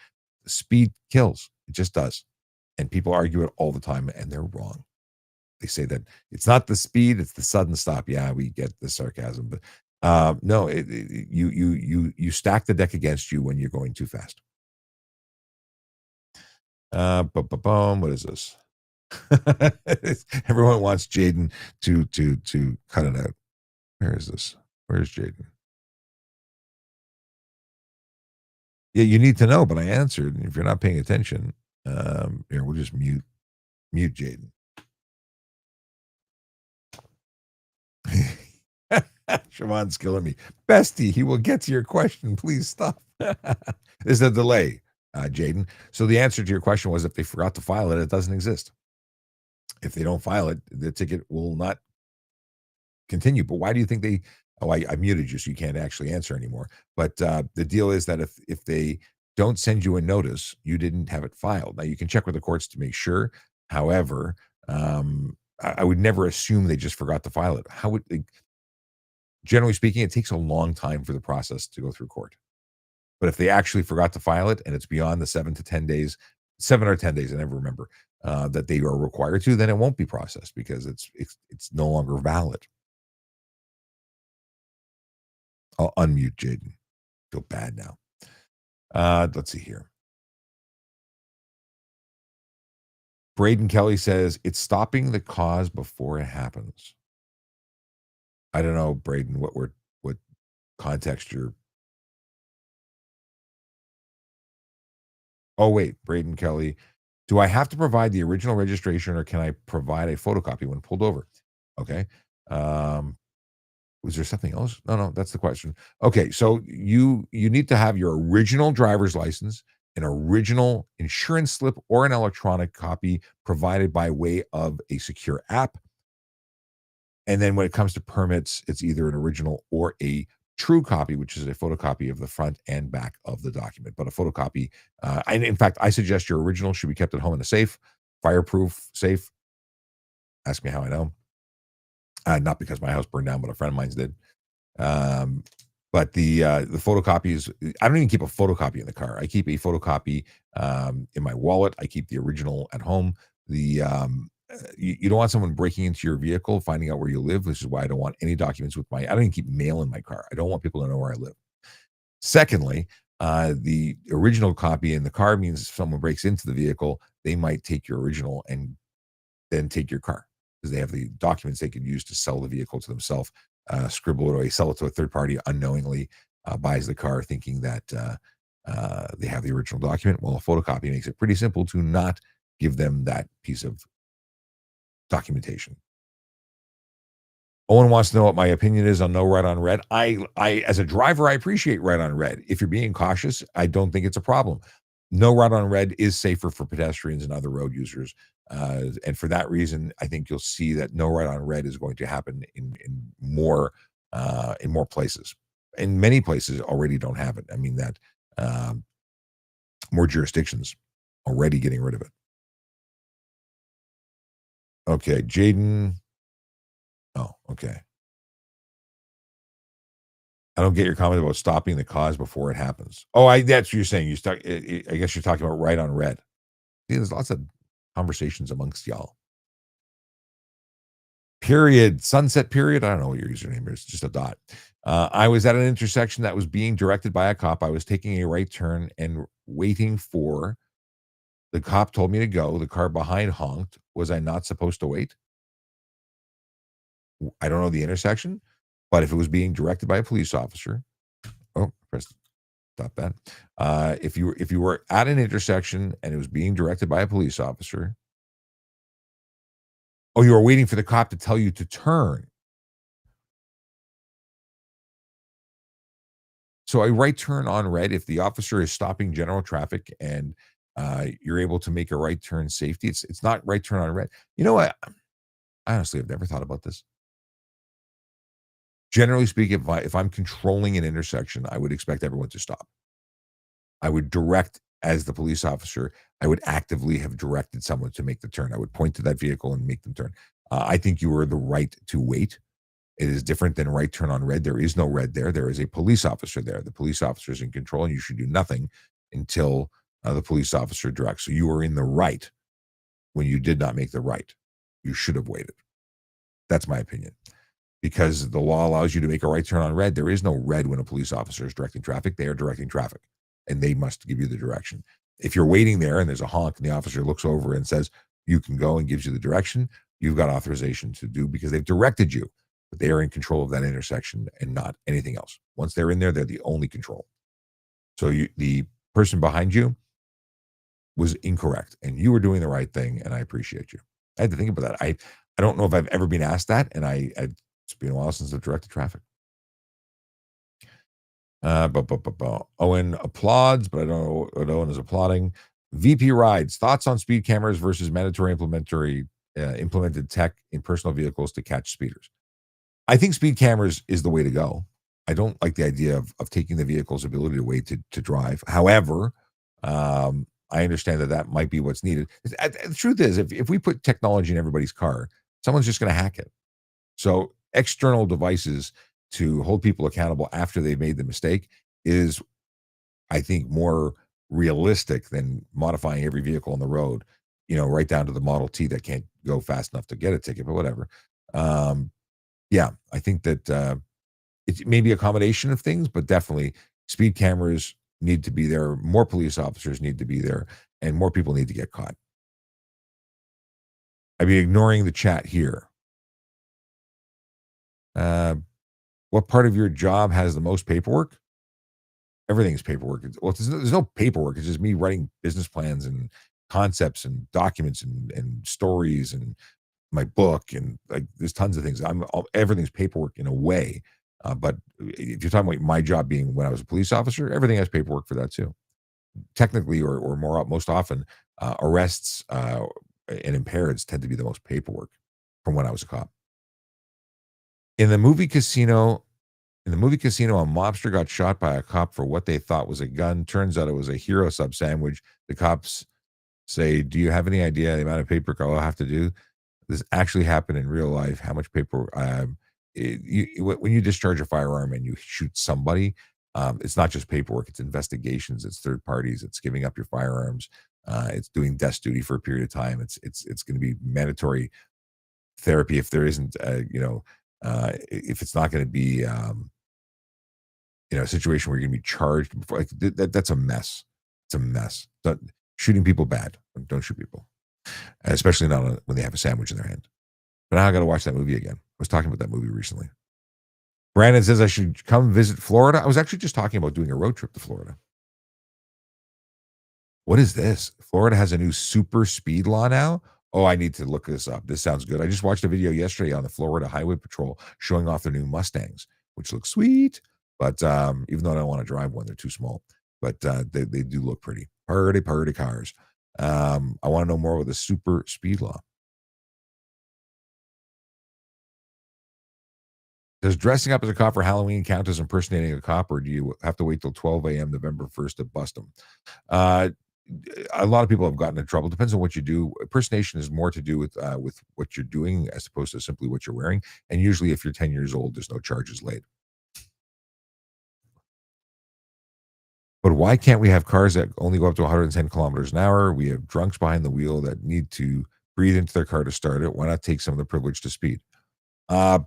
Speed kills. It just does. And people argue it all the time, and they're wrong. They say that it's not the speed, it's the sudden stop. Yeah, we get the sarcasm, but no, you stack the deck against you when you're going too fast. Boom. What is this? Everyone wants Jaden to cut it out. Where is this? Where's Jaden? Yeah, you need to know, but I answered. If you're not paying attention, here we'll just mute Jaden. Siobhan's killing me. Bestie, he will get to your question. Please stop. There's a delay, Jaden. So the answer to your question was if they forgot to file it, it doesn't exist. If they don't file it, the ticket will not continue. But why do you think they? Oh, I muted you, so you can't actually answer anymore. But the deal is that if they don't send you a notice, you didn't have it filed. Now you can check with the courts to make sure. However, I would never assume they just forgot to file it. How would they, generally speaking, it takes a long time for the process to go through court. But if they actually forgot to file it and it's beyond the 7 to 10 days, 7 or 10 days, I never remember, that they are required to, then it won't be processed because it's no longer valid. I'll unmute Jaden. Feel bad now. Let's see here. Braden Kelly says it's stopping the cause before it happens. I don't know, Braden, what context you're. Oh, wait, Braden Kelly. Do I have to provide the original registration or can I provide a photocopy when pulled over? Okay. Was there something else? No, that's the question. Okay, so you need to have your original driver's license, an original insurance slip, or an electronic copy provided by way of a secure app. And then when it comes to permits, it's either an original or a true copy, which is a photocopy of the front and back of the document. But a photocopy, and in fact, I suggest your original should be kept at home in a safe, fireproof safe. Ask me how I know. Not because my house burned down, but a friend of mine's did. Um, but the photocopies, I don't even keep a photocopy in the car. I keep a photocopy in my wallet. I keep the original at home. You don't want someone breaking into your vehicle, finding out where you live, which is why I don't want any documents with my. I don't even keep mail in my car. I don't want people to know where I live. Secondly, the original copy in the car means if someone breaks into the vehicle, they might take your original and then take your car because they have the documents they can use to sell the vehicle to themselves, scribble it away, sell it to a third party unknowingly, buys the car thinking that they have the original document. Well, a photocopy makes it pretty simple to not give them that piece of documentation. Owen wants to know what my opinion is on no right on red. I as a driver, I appreciate right on red. If you're being cautious, I don't think it's a problem. No right on red is safer for pedestrians and other road users. And for that reason, I think you'll see that no right on red is going to happen in more places. In many places already don't have it. I mean that more jurisdictions already getting rid of it. Okay, Jaden. Oh, okay. I don't get your comment about stopping the cause before it happens. Oh, that's what you're saying. I guess you're talking about right on red. See, there's lots of conversations amongst y'all. Period. Sunset period. I don't know what your username is. Just a dot. I was at an intersection that was being directed by a cop. I was taking a right turn and waiting for the cop told me to go. The car behind honked. Was I not supposed to wait? I don't know the intersection, but if it was being directed by a police officer, oh, press stop that. If you were at an intersection and it was being directed by a police officer, oh, you were waiting for the cop to tell you to turn. So a right turn on red, if the officer is stopping general traffic and you're able to make a right turn safety, it's not right turn on red. You know what? I honestly have never thought about this. Generally speaking, if I'm controlling an intersection, I would expect everyone to stop. I would direct as the police officer, I would actively have directed someone to make the turn. I would point to that vehicle and make them turn. I think you are the right to wait. It is different than right turn on red. There is no red there. There is a police officer there. The police officer is in control, and you should do nothing until the police officer directs. So you are in the right when you did not make the right. You should have waited. That's my opinion. Because the law allows you to make a right turn on red. There is no red when a police officer is directing traffic. They are directing traffic, and they must give you the direction. If you're waiting there and there's a honk and the officer looks over and says, you can go and gives you the direction, you've got authorization to do because they've directed you, but they are in control of that intersection and not anything else. Once they're in there, they're the only control. So the person behind you was incorrect and you were doing the right thing. And I appreciate you. I had to think about that. I don't know if I've ever been asked that. And it's been a while since I've directed traffic. Owen applauds, but I don't know what Owen is applauding. VP rides. Thoughts on speed cameras versus mandatory implemented tech in personal vehicles to catch speeders. I think speed cameras is the way to go. I don't like the idea of taking the vehicle's ability away to drive. However, I understand that might be what's needed. The truth is, if we put technology in everybody's car, someone's just going to hack it. So external devices to hold people accountable after they've made the mistake is, I think, more realistic than modifying every vehicle on the road, right down to the Model T that can't go fast enough to get a ticket, but whatever. Yeah, I think that it may be a combination of things, but definitely speed cameras need to be there. More police officers need to be there, and more people need to get caught. I'd be ignoring the chat here. What part of your job has the most paperwork? Everything's paperwork. Well, there's no paperwork. It's just me writing business plans and concepts and documents and stories and my book and like there's tons of things. Everything's paperwork in a way. But if you're talking about my job being when I was a police officer, everything has paperwork for that too. Technically, or most often, arrests and impaireds tend to be the most paperwork from when I was a cop. In the movie Casino, a mobster got shot by a cop for what they thought was a gun. Turns out it was a hero sub sandwich. The cops say, "Do you have any idea the amount of paperwork I'll have to do?" This actually happened in real life. How much paper? When you discharge a firearm and you shoot somebody, it's not just paperwork. It's investigations. It's third parties. It's giving up your firearms. It's doing desk duty for a period of time. It's going to be mandatory therapy if there isn't. If it's not going to be a situation where you're going to be charged before, like, that's a mess. It's a mess. Shooting people bad. Don't shoot people, especially not when they have a sandwich in their hand. But now I got to watch that movie again. I was talking about that movie recently. Brandon says I should come visit Florida. I was actually just talking about doing a road trip to Florida. What is this? Florida has a new super speed law now. Oh, I need to look this up. This sounds good. I just watched a video yesterday on the Florida Highway Patrol showing off their new Mustangs, which looks sweet. But even though I don't want to drive one, they're too small. But they do look pretty. Pretty cars. I want to know more about the super speed law. Does dressing up as a cop for Halloween count as impersonating a cop, or do you have to wait till 12 a.m. November 1st to bust them? A lot of people have gotten in trouble. Depends on what you do. Impersonation is more to do with what you're doing as opposed to simply what you're wearing. And usually, if you're 10 years old, there's no charges laid. But why can't we have cars that only go up to 110 kilometers an hour? We have drunks behind the wheel that need to breathe into their car to start it. Why not take some of the privilege to speed? Uh,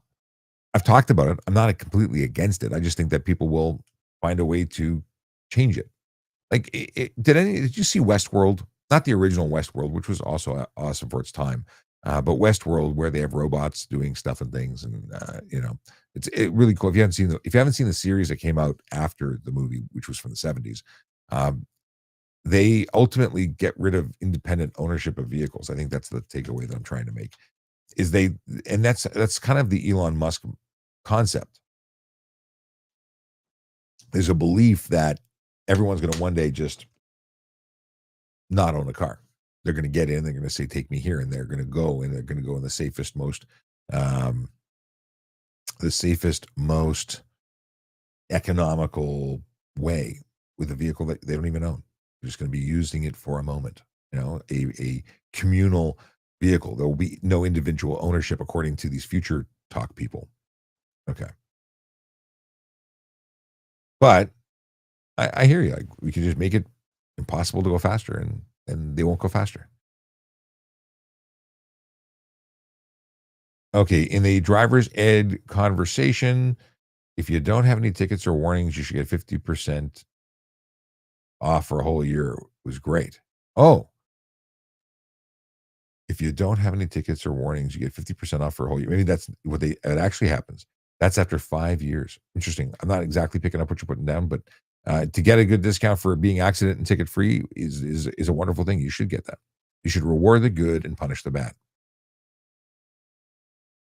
I've talked about it. I'm not completely against it. I just think that people will find a way to change it. Like, did you see Westworld? Not the original Westworld, which was also awesome for its time, but Westworld, where they have robots doing stuff and things, and it's really cool. If you haven't seen the series that came out after the movie, which was from the 70s, um, they ultimately get rid of independent ownership of vehicles. I think that's the takeaway that I'm trying to make. Is they and that's kind of the Elon Musk concept. There's a belief that everyone's going to one day just not own a car. They're going to get in, they're going to say, "Take me here," and they're going to go, and they're going to go in um, the safest, most economical way with a vehicle that they don't even own. They're just going to be using it for a moment. A communal vehicle. There will be no individual ownership, according to these future talk people. Okay, but I hear you. Like, we can just make it impossible to go faster, and they won't go faster. Okay, in the driver's ed conversation, if you don't have any tickets or warnings, you should get 50% off for a whole year. It was great. Oh, if you don't have any tickets or warnings, you get 50% off for a whole year. Maybe that's what it actually happens. That's after 5 years. Interesting. I'm not exactly picking up what you're putting down, but to get a good discount for being accident and ticket free is a wonderful thing. You should get that. You should reward the good and punish the bad.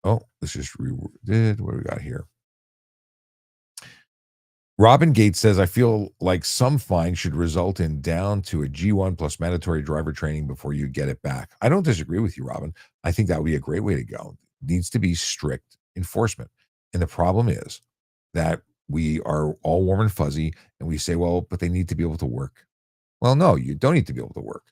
Oh, let's just rewarded. What do we got here? Robin Gates says, I feel like some fine should result in down to a G1 plus mandatory driver training before you get it back. I don't disagree with you, Robin. I think that would be a great way to go. Needs to be strict enforcement. And the problem is that we are all warm and fuzzy and we say, well, but they need to be able to work. Well, no, you don't need to be able to work.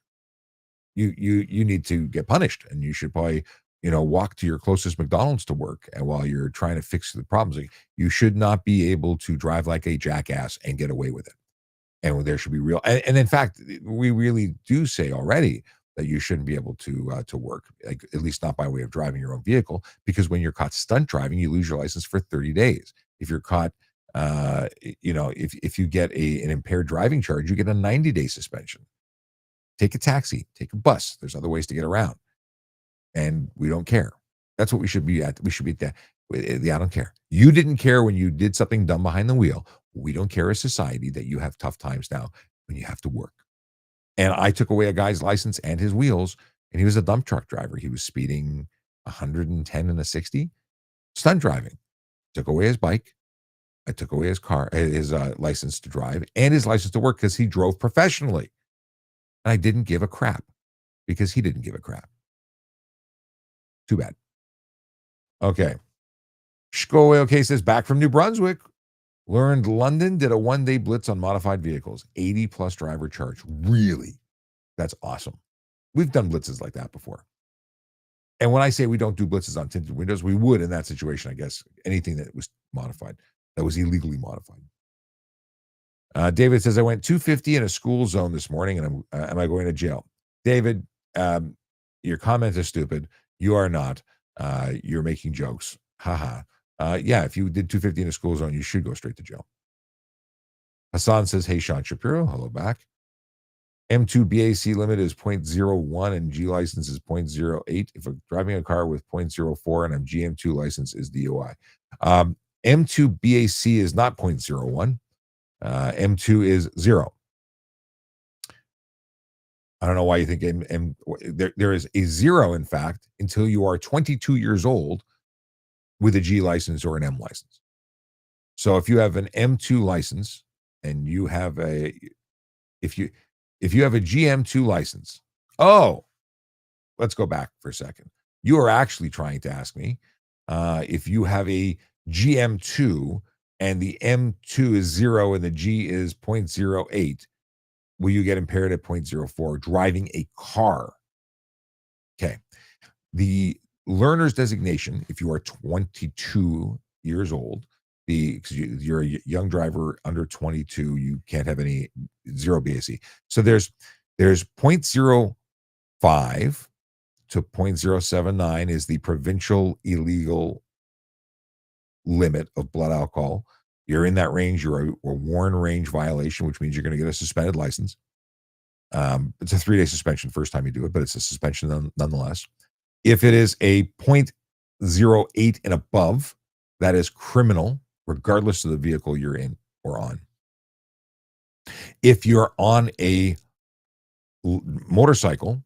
You need to get punished, and you should probably walk to your closest McDonald's to work. And while you're trying to fix the problems, like, you should not be able to drive like a jackass and get away with it. And there should be real and in fact, we really do say already that you shouldn't be able to work, like, at least not by way of driving your own vehicle, because when you're caught stunt driving, you lose your license for 30 days. If you're caught, if you get an impaired driving charge, you get a 90-day suspension. Take a taxi, take a bus. There's other ways to get around, and we don't care. That's what we should be at. We should be at the I don't care. You didn't care when you did something dumb behind the wheel. We don't care as society that you have tough times now when you have to work. And I took away a guy's license and his wheels, and he was a dump truck driver. He was speeding 110 and a 60, stunt driving. Took away his bike. I took away his license to drive and his license to work because he drove professionally. And I didn't give a crap because he didn't give a crap. Too bad. Okay. Shko okay says, back from New Brunswick. Learned London did a 1-day blitz on modified vehicles. 80 plus driver charge. Really? That's awesome. We've done blitzes like that before. And when I say we don't do blitzes on tinted windows, we would in that situation, I guess. Anything that was modified, that was illegally modified. David says, I went 250 in a school zone this morning, and am I going to jail? David, your comment is stupid. You are not. You're making jokes. Haha. Yeah, if you did 250 in a school zone, you should go straight to jail. Hassan says, hey, Sean Shapiro. Hello back. M2 BAC limit is 0.01 and G license is 0.08. If I'm driving a car with 0.04 and I'm GM2 license is DOI. M2 BAC is not 0.01. M2 is 0. I don't know why you think there is a 0, in fact, until you are 22 years old with a G license or an M license. So if you have an M2 license and you have if you have a GM2 license, let's go back for a second. You are actually trying to ask me if you have a GM2 and the M2 is 0 and the G is 0.08, will you get impaired at 0.04 driving a car? Okay. The learner's designation, if you are 22 years old, because you're a young driver under 22, you can't have any 0 BAC. So there's 0.05 to 0.079 is the provincial illegal limit of blood alcohol, you're in that range, you're a warn range violation, which means you're going to get a suspended license. It's a 3-day suspension first time you do it, but it's a suspension nonetheless. If it is a point zero eight and above, that is criminal, regardless of the vehicle you're in or on. If you're on a motorcycle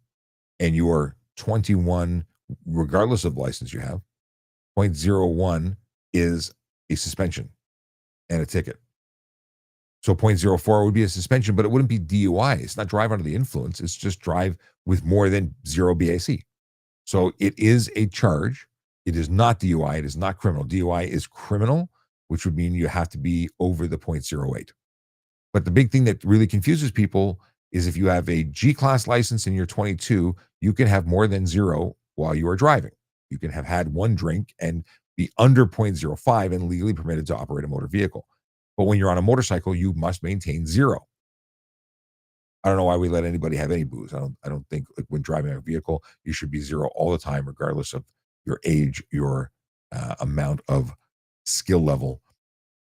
and you are 21, regardless of license you have, point zero 0.01 is a suspension and a ticket. So point zero 0.04 would be a suspension, but it wouldn't be DUI. It's not drive under the influence. It's just drive with more than 0 BAC. So it is a charge. It is not DUI. It is not criminal. DUI is criminal, which would mean you have to be over the point zero 0.08. But the big thing that really confuses people is if you have a G-class license and you're 22, you can have more than 0 while you are driving. You can have had one drink and be under 0.05 and legally permitted to operate a motor vehicle. But when you're on a motorcycle, you must maintain 0. I don't know why we let anybody have any booze. I don't think, like, when driving a vehicle, you should be 0 all the time, regardless of your age, your amount of skill level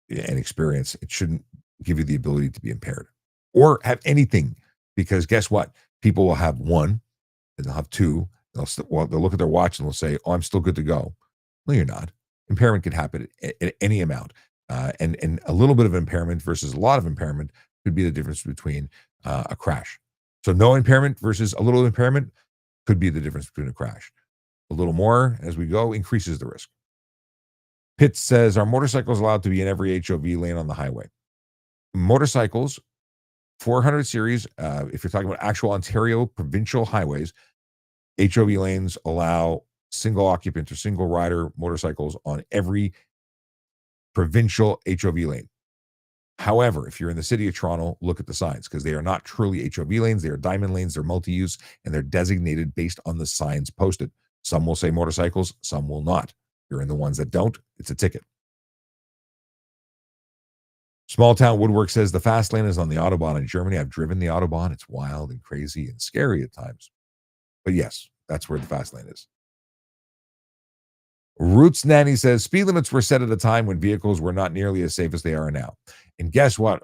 and experience. It shouldn't give you the ability to be impaired or have anything, because guess what? People will have 1 and they'll have 2. They'll look at their watch and they'll say, "Oh, I'm still good to go." No, you're not. Impairment can happen at any amount. And a little bit of impairment versus a lot of impairment could be the difference between a crash. So no impairment versus a little impairment could be the difference between a crash. A little more as we go increases the risk. Pitt says, are motorcycles allowed to be in every HOV lane on the highway? Motorcycles, 400 series, if you're talking about actual Ontario provincial highways, HOV lanes allow single occupant or single rider motorcycles on every provincial HOV lane. However, if you're in the city of Toronto, look at the signs, because they are not truly HOV lanes. They are diamond lanes. They're multi-use, and they're designated based on the signs posted. Some will say motorcycles, some will not. If you're in the ones that don't, it's a ticket. Small Town Woodwork says the fast lane is on the Autobahn in Germany. I've driven the Autobahn. It's wild and crazy and scary at times. But yes, that's where the fast lane is. Roots Nanny says speed limits were set at a time when vehicles were not nearly as safe as they are now. And guess what?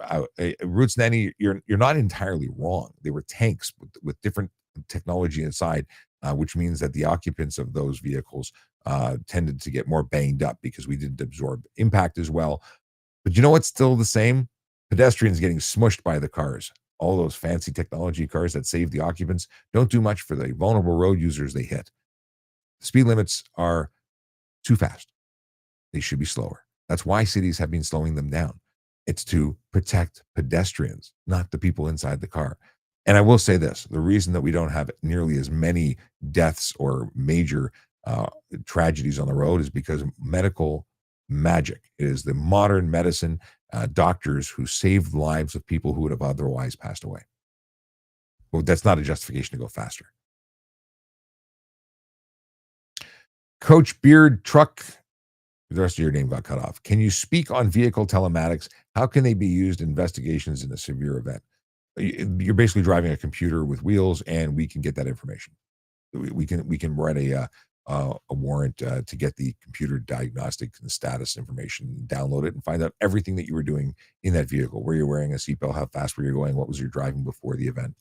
Roots Nanny, you're not entirely wrong. They were tanks with different technology inside, which means that the occupants of those vehicles tended to get more banged up because we didn't absorb impact as well. But you know what's still the same? Pedestrians getting smushed by the cars. All those fancy technology cars that save the occupants don't do much for the vulnerable road users they hit. Speed limits are too fast. They should be slower. That's why cities have been slowing them down. It's to protect pedestrians, not the people inside the car. And I will say this, the reason that we don't have nearly as many deaths or major tragedies on the road is because medical magic. It is the modern medicine doctors who saved the lives of people who would have otherwise passed away. Well, that's not a justification to go faster. Coach Beard Truck, the rest of your name got cut off. Can you speak on vehicle telematics? How can they be used in investigations in a severe event? You're basically driving a computer with wheels, and we can get that information. We can write a warrant to get the computer diagnostic and status information, download it, and find out everything that you were doing in that vehicle. Were you wearing a seatbelt? How fast were you going? What was your driving before the event?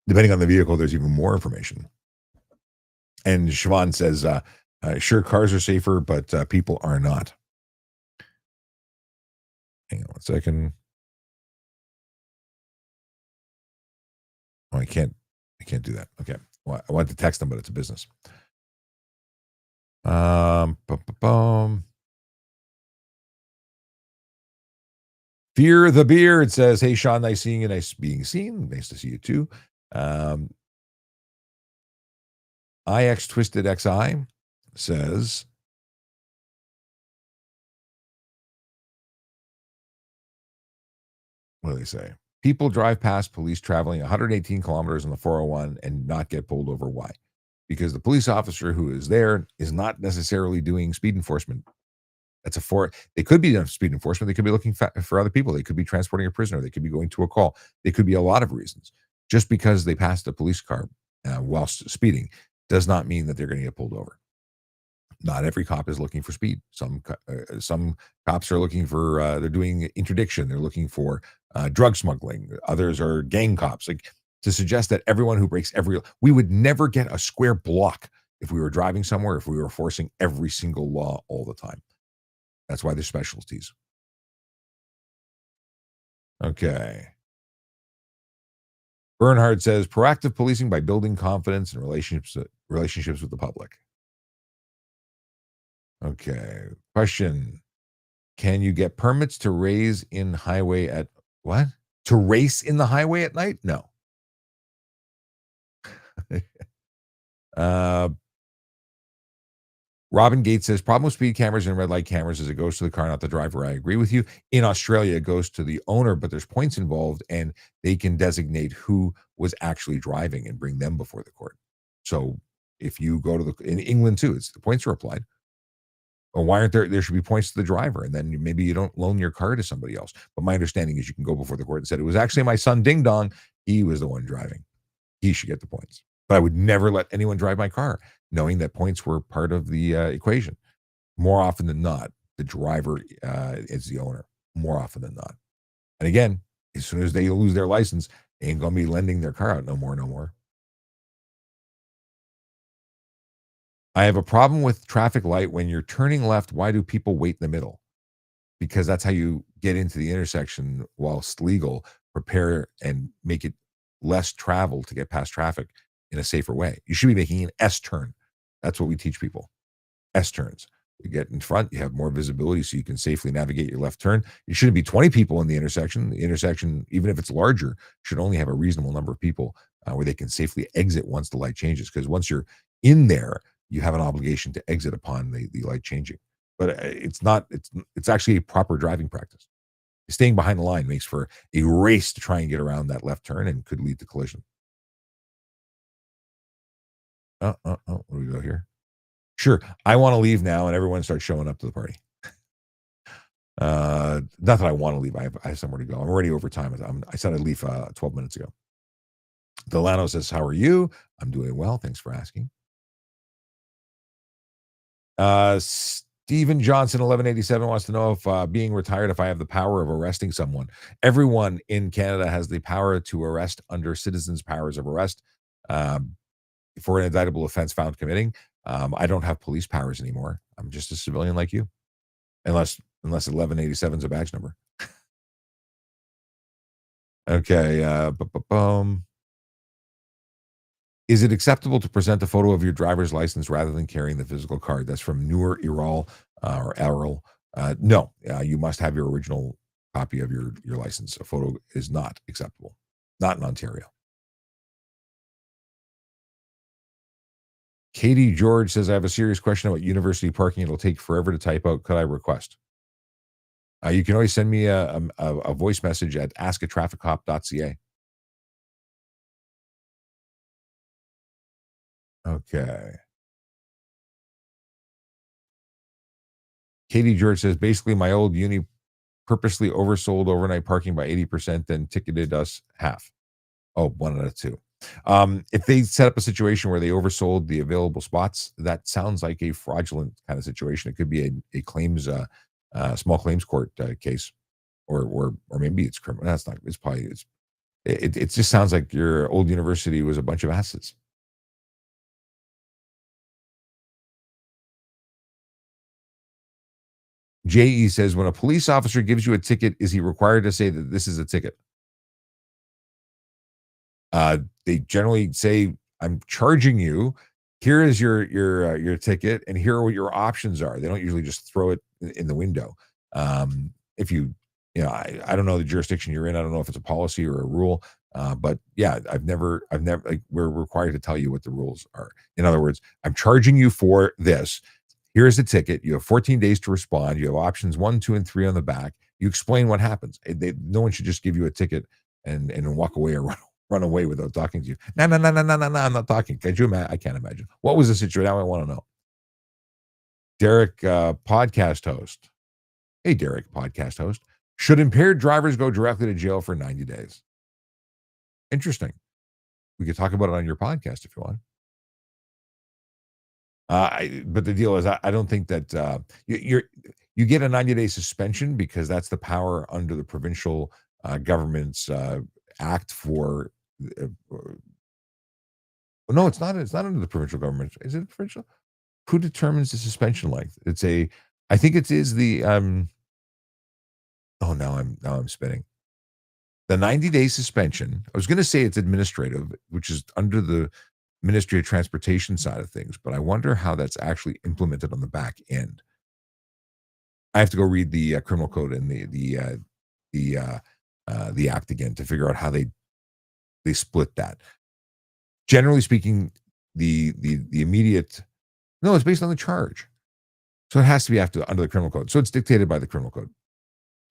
Depending on the vehicle, there's even more information. And Siobhan says, sure, cars are safer, but people are not. Hang on 1 second. Oh, I can't do that. Okay. Well, I want to text them, but it's a business. Fear the Beard says, hey, Sean, nice seeing you. Nice being seen. Nice to see you too. IX Twisted XI says, what do they say? People drive past police traveling 118 kilometers on the 401 and not get pulled over. Why? Because the police officer who is there is not necessarily doing speed enforcement. They could be doing speed enforcement. They could be looking for other people. They could be transporting a prisoner. They could be going to a call. They could be a lot of reasons. Just because they passed a police car whilst speeding does not mean that they're going to get pulled over. Not every cop is looking for speed. Some cops are looking for, they're doing interdiction. They're looking for drug smuggling. Others are gang cops. Like to suggest that everyone who breaks we would never get a square block if we were driving somewhere, if we were forcing every single law all the time. That's why there's specialties. Okay. Bernhard says proactive policing by building confidence and relationships with the public. Okay. Question. Can you get permits to raise in highway at what? To race in the highway at night? No. uh, Robin Gates says problem with speed cameras and red light cameras is it goes to the car, not the driver. I agree with you. In Australia, it goes to the owner, but there's points involved, and they can designate who was actually driving and bring them before the court. So if you go to in England too, it's the points are applied. Or why aren't there should be points to the driver, and then maybe you don't loan your car to somebody else. But my understanding is you can go before the court and said, "It was actually my son Ding Dong. He was the one driving. He should get the points." But I would never let anyone drive my car knowing that points were part of the, equation. More often than not, the driver, is the owner, more often than not. And again, as soon as they lose their license, they ain't gonna be lending their car out no more, no more. I have a problem with traffic light when you're turning left, why do people wait in the middle? Because that's how you get into the intersection whilst legal, prepare and make it less travel to get past traffic in a safer way. You should be making an S turn. That's what we teach people. S turns. You get in front, you have more visibility so you can safely navigate your left turn. You shouldn't be 20 people in the intersection. The intersection, even if it's larger, should only have a reasonable number of people where they can safely exit once the light changes. Because once you're in there, you have an obligation to exit upon the light changing. But it's not, it's actually a proper driving practice. Staying behind the line makes for a race to try and get around that left turn and could lead to collision. Where do we go here? Sure. I want to leave now, and everyone starts showing up to the party. Not that I want to leave. I have somewhere to go. I'm already over time. I said I'd leave 12 minutes ago. Delano says, "How are you? I'm doing well. Thanks for asking." Stephen Johnson, 1187, wants to know if being retired, if I have the power of arresting someone. Everyone in Canada has the power to arrest under citizens' powers of arrest um, for an indictable offense found committing. I don't have police powers anymore. I'm just a civilian like you, unless 1187 is a badge number. Okay. Is it acceptable to present a photo of your driver's license rather than carrying the physical card? That's from Newer Iral or Errol. No, you must have your original copy of your license. A photo is not acceptable, not in Ontario. Katie George says, I have a serious question about university parking. It'll take forever to type out. Could I request? You can always send me a voice message at askatrafficcop.ca. Okay. Katie George says, basically, my old uni purposely oversold overnight parking by 80%, then ticketed us half. Oh, one out of two. If they set up a situation where they oversold the available spots, that sounds like a fraudulent kind of situation. It could be a claims, small claims court case, or maybe it's criminal. That's not. It's probably it's. It just sounds like your old university was a bunch of asses. JE says, when a police officer gives you a ticket, is he required to say that this is a ticket? They generally say, "I'm charging you. Here is your ticket, and here are what your options are." They don't usually just throw it in the window. If I don't know the jurisdiction you're in. I don't know if it's a policy or a rule. But yeah, I've never like we're required to tell you what the rules are. In other words, I'm charging you for this. Here's the ticket. You have 14 days to respond. You have options one, two, and three on the back. You explain what happens. No one should just give you a ticket and walk away or run away without talking to you. No, no, no, no, no, no, no. I'm not talking. Could you imagine? I can't imagine. What was the situation? Now I want to know. Derek, podcast host. Hey, Derek, podcast host. Should impaired drivers go directly to jail for 90 days? Interesting. We could talk about it on your podcast if you want. But the deal is, I don't think that you get a 90-day suspension because that's the power under the provincial government's act for. No, it's not. It's not under the provincial government. Is it provincial? Who determines the suspension length? It's a. I think it is the. Oh, now I'm spinning. The 90-day suspension. I was going to say it's administrative, which is under the Ministry of Transportation side of things, but I wonder how that's actually implemented on the back end. I have to go read the criminal code and the the act again to figure out how they split that. Generally speaking, the immediate no, it's based on the charge, so it has to be after under the criminal code. So it's dictated by the criminal code.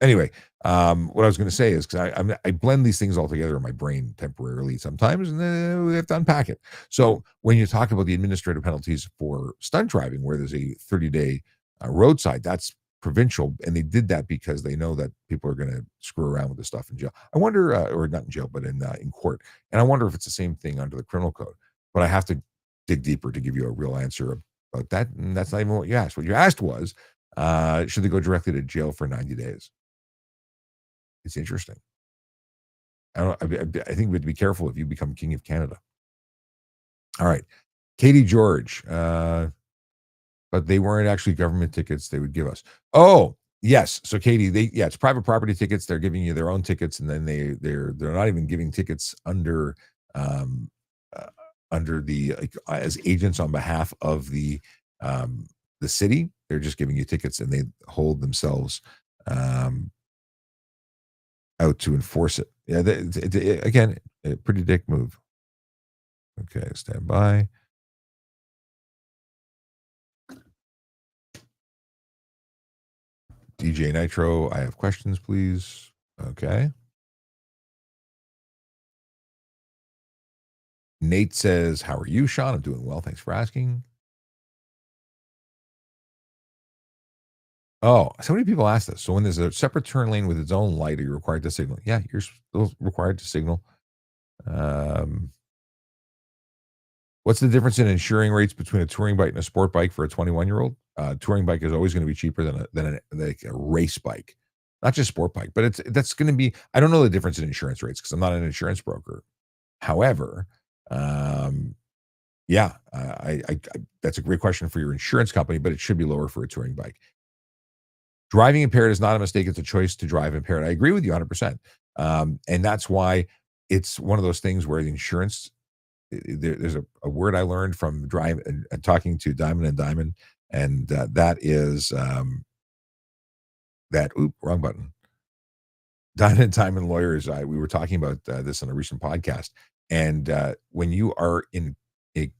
Anyway, what I was going to say is because I blend these things all together in my brain temporarily sometimes, and then we have to unpack it. So when you talk about the administrative penalties for stunt driving, where there's a 30-day roadside, that's provincial, and they did that because they know that people are going to screw around with this stuff in jail. I wonder, or not in jail, but in court, and I wonder if it's the same thing under the criminal code. But I have to dig deeper to give you a real answer about that, and that's not even what you asked. What you asked was, should they go directly to jail for 90 days? It's interesting. I don't. I think we have to be careful if you become king of Canada. All right, Katie George. But they weren't actually government tickets they would give us. Oh yes, so Katie, it's private property tickets. They're giving you their own tickets, and then they're not even giving tickets um, uh, under the like, as agents on behalf of the city. They're just giving you tickets, and they hold themselves um, out to enforce it. Yeah, again, a pretty dick move. Okay, stand by. DJ Nitro, I have questions, please. Okay. Nate says, "How are you, Sean? I'm doing well. Thanks for asking." Oh, so many people ask this. So when there's a separate turn lane with its own light, are you required to signal? Yeah, you're still required to signal. Um, what's the difference in insuring rates between a touring bike and a sport bike for a 21-year-old? Touring bike is always going to be cheaper than a race bike, not just sport bike, but that's going to be. I don't know the difference in insurance rates because I'm not an insurance broker. However, um, yeah, that's a great question for your insurance company, but it should be lower for a touring bike. Driving impaired is not a mistake, it's a choice to drive impaired. I agree with you 100%. And that's why it's one of those things where the insurance there's a word I learned from drive and talking to Diamond and Diamond, and that is that wrong button. Diamond and Diamond lawyers. We were talking about this on a recent podcast, and when you are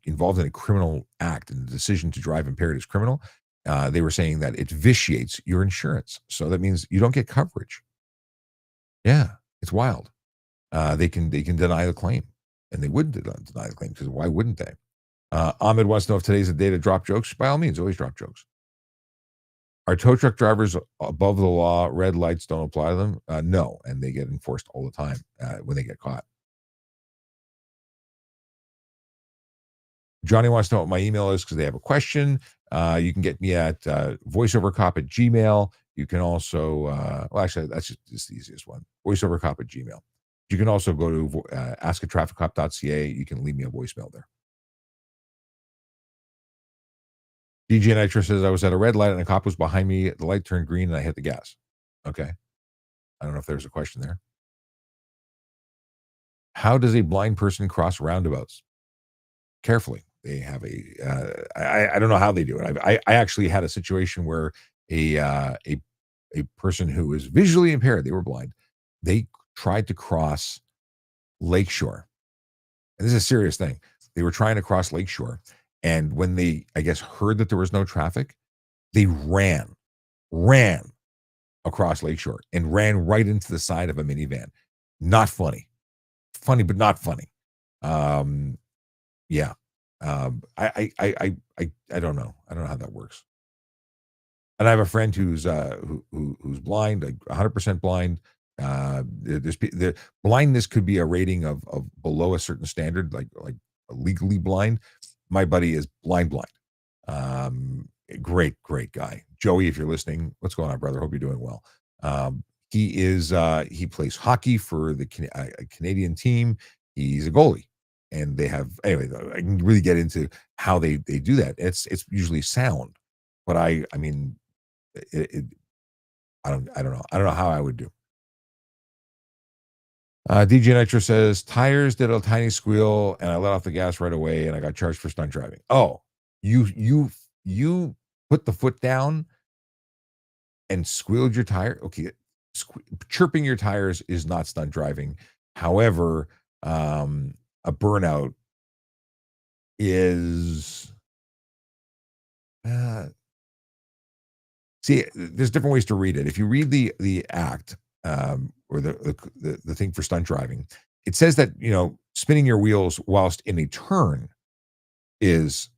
involved in a criminal act and the decision to drive impaired is criminal, they were saying that it vitiates your insurance. So that means you don't get coverage. Yeah, it's wild. They can deny the claim, and they wouldn't deny the claim because why wouldn't they? Ahmed wants to know if today's the day to drop jokes. By all means, always drop jokes. Are tow truck drivers above the law? Red lights don't apply to them. No, and they get enforced all the time when they get caught. Johnny wants to know what my email is because they have a question. You can get me at voiceovercop at Gmail. You can also, well, actually, that's just the easiest one, voiceovercop at Gmail. You can also go to askatrafficcop.ca. You can leave me a voicemail there. DJ Nitro says, I was at a red light and a cop was behind me. The light turned green and I hit the gas. Okay. I don't know if there's a question there. How does a blind person cross roundabouts? Carefully. They have I don't know how they do it. I actually had a situation where a person who was visually impaired, they were blind, they tried to cross Lakeshore. And this is a serious thing. They were trying to cross Lakeshore, and when they, I guess, heard that there was no traffic, they ran across Lakeshore and ran right into the side of a minivan. Not funny. Funny, but not funny. Yeah. I don't know. I don't know how that works. And I have a friend who's blind, like 100% blind. The blindness could be a rating of below a certain standard, like legally blind. My buddy is blind. Great guy. Joey, if you're listening, what's going on, brother? Hope you're doing well. He plays hockey for the a Canadian team. He's a goalie, and they have anyway. I can really get into how they do that. It's usually sound, but I mean, it I don't know how I would do. DJ Nitro says tires did a tiny squeal, and I let off the gas right away, and I got charged for stunt driving. Oh, you put the foot down and squealed your tire. Okay, chirping your tires is not stunt driving. However, a burnout is. Uh, See, there's different ways to read it. If you read the act, or the thing for stunt driving, it says that, spinning your wheels whilst in a turn is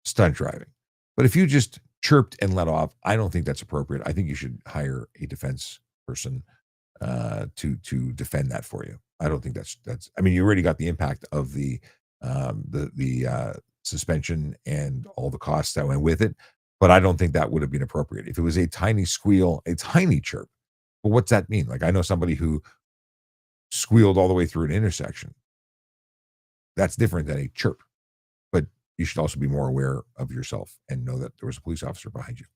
stunt driving. But if you just chirped and let off, I don't think that's appropriate. I think you should hire a defense person, to defend that for you. I don't think that's I mean, you already got the impact of the suspension and all the costs that went with it, but I don't think that would have been appropriate. If it was a tiny squeal, a tiny chirp, well, what's that mean? Like, I know somebody who squealed all the way through an intersection. That's different than a chirp, but you should also be more aware of yourself and know that there was a police officer behind you.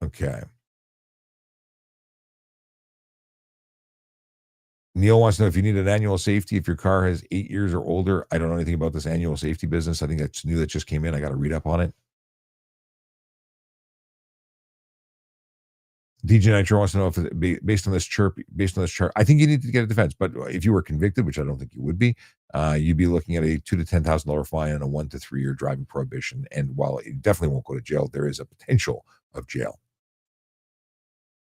Okay. Neil wants to know if you need an annual safety if your car has 8 years or older. I don't know anything about this annual safety business. I think that's new that just came in. I got to read up on it. DJ Nitro wants to know if based on this based on this chart, I think you need to get a defense. But if you were convicted, which I don't think you would be, you'd be looking at a $2,000 to $10,000 fine and a 1 to 3 year driving prohibition. And while you definitely won't go to jail, there is a potential of jail.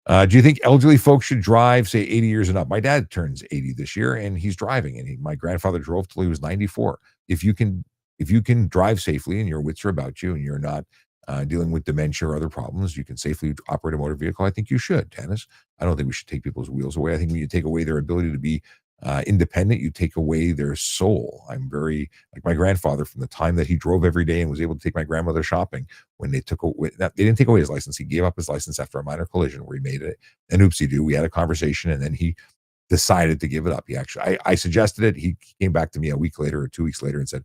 Do you think elderly folks should drive, say, 80 years and up? My dad turns 80 this year, and he's driving. And my grandfather drove till he was 94. If you can, if you can drive safely and your wits are about you, and you're not dealing with dementia or other problems, you can safely operate a motor vehicle. I think you should, Dennis. I don't think we should take people's wheels away. I think when you take away their ability to be independent, you take away their soul. I'm very like my grandfather from the time that he drove every day and was able to take my grandmother shopping when they took away that they didn't take away his license. He gave up his license after a minor collision where he made it an oopsie do. We had a conversation and then he decided to give it up. He actually, I suggested it. He came back to me a week later or 2 weeks later and said,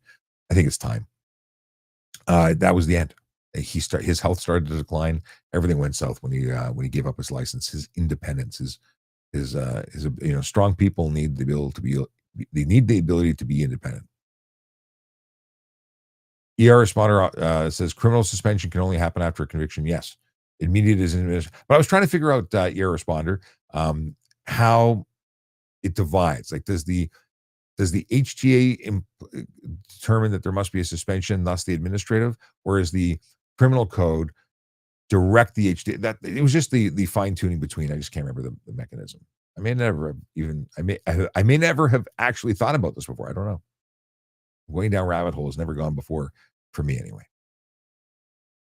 I think it's time. That was the end. His health started to decline. Everything went south when he gave up his license, his independence, his strong people need the ability to be they need the ability to be independent. ER responder says criminal suspension can only happen after a conviction. Yes, immediate is immediate. But I was trying to figure out ER responder, how it divides. Like, does the HTA determine that there must be a suspension, thus the administrative, or is the criminal code direct the HTA? That it was just the fine tuning between. I just can't remember the mechanism. I may never have even. I may never have actually thought about this before. I don't know. Going down rabbit hole has never gone before for me anyway.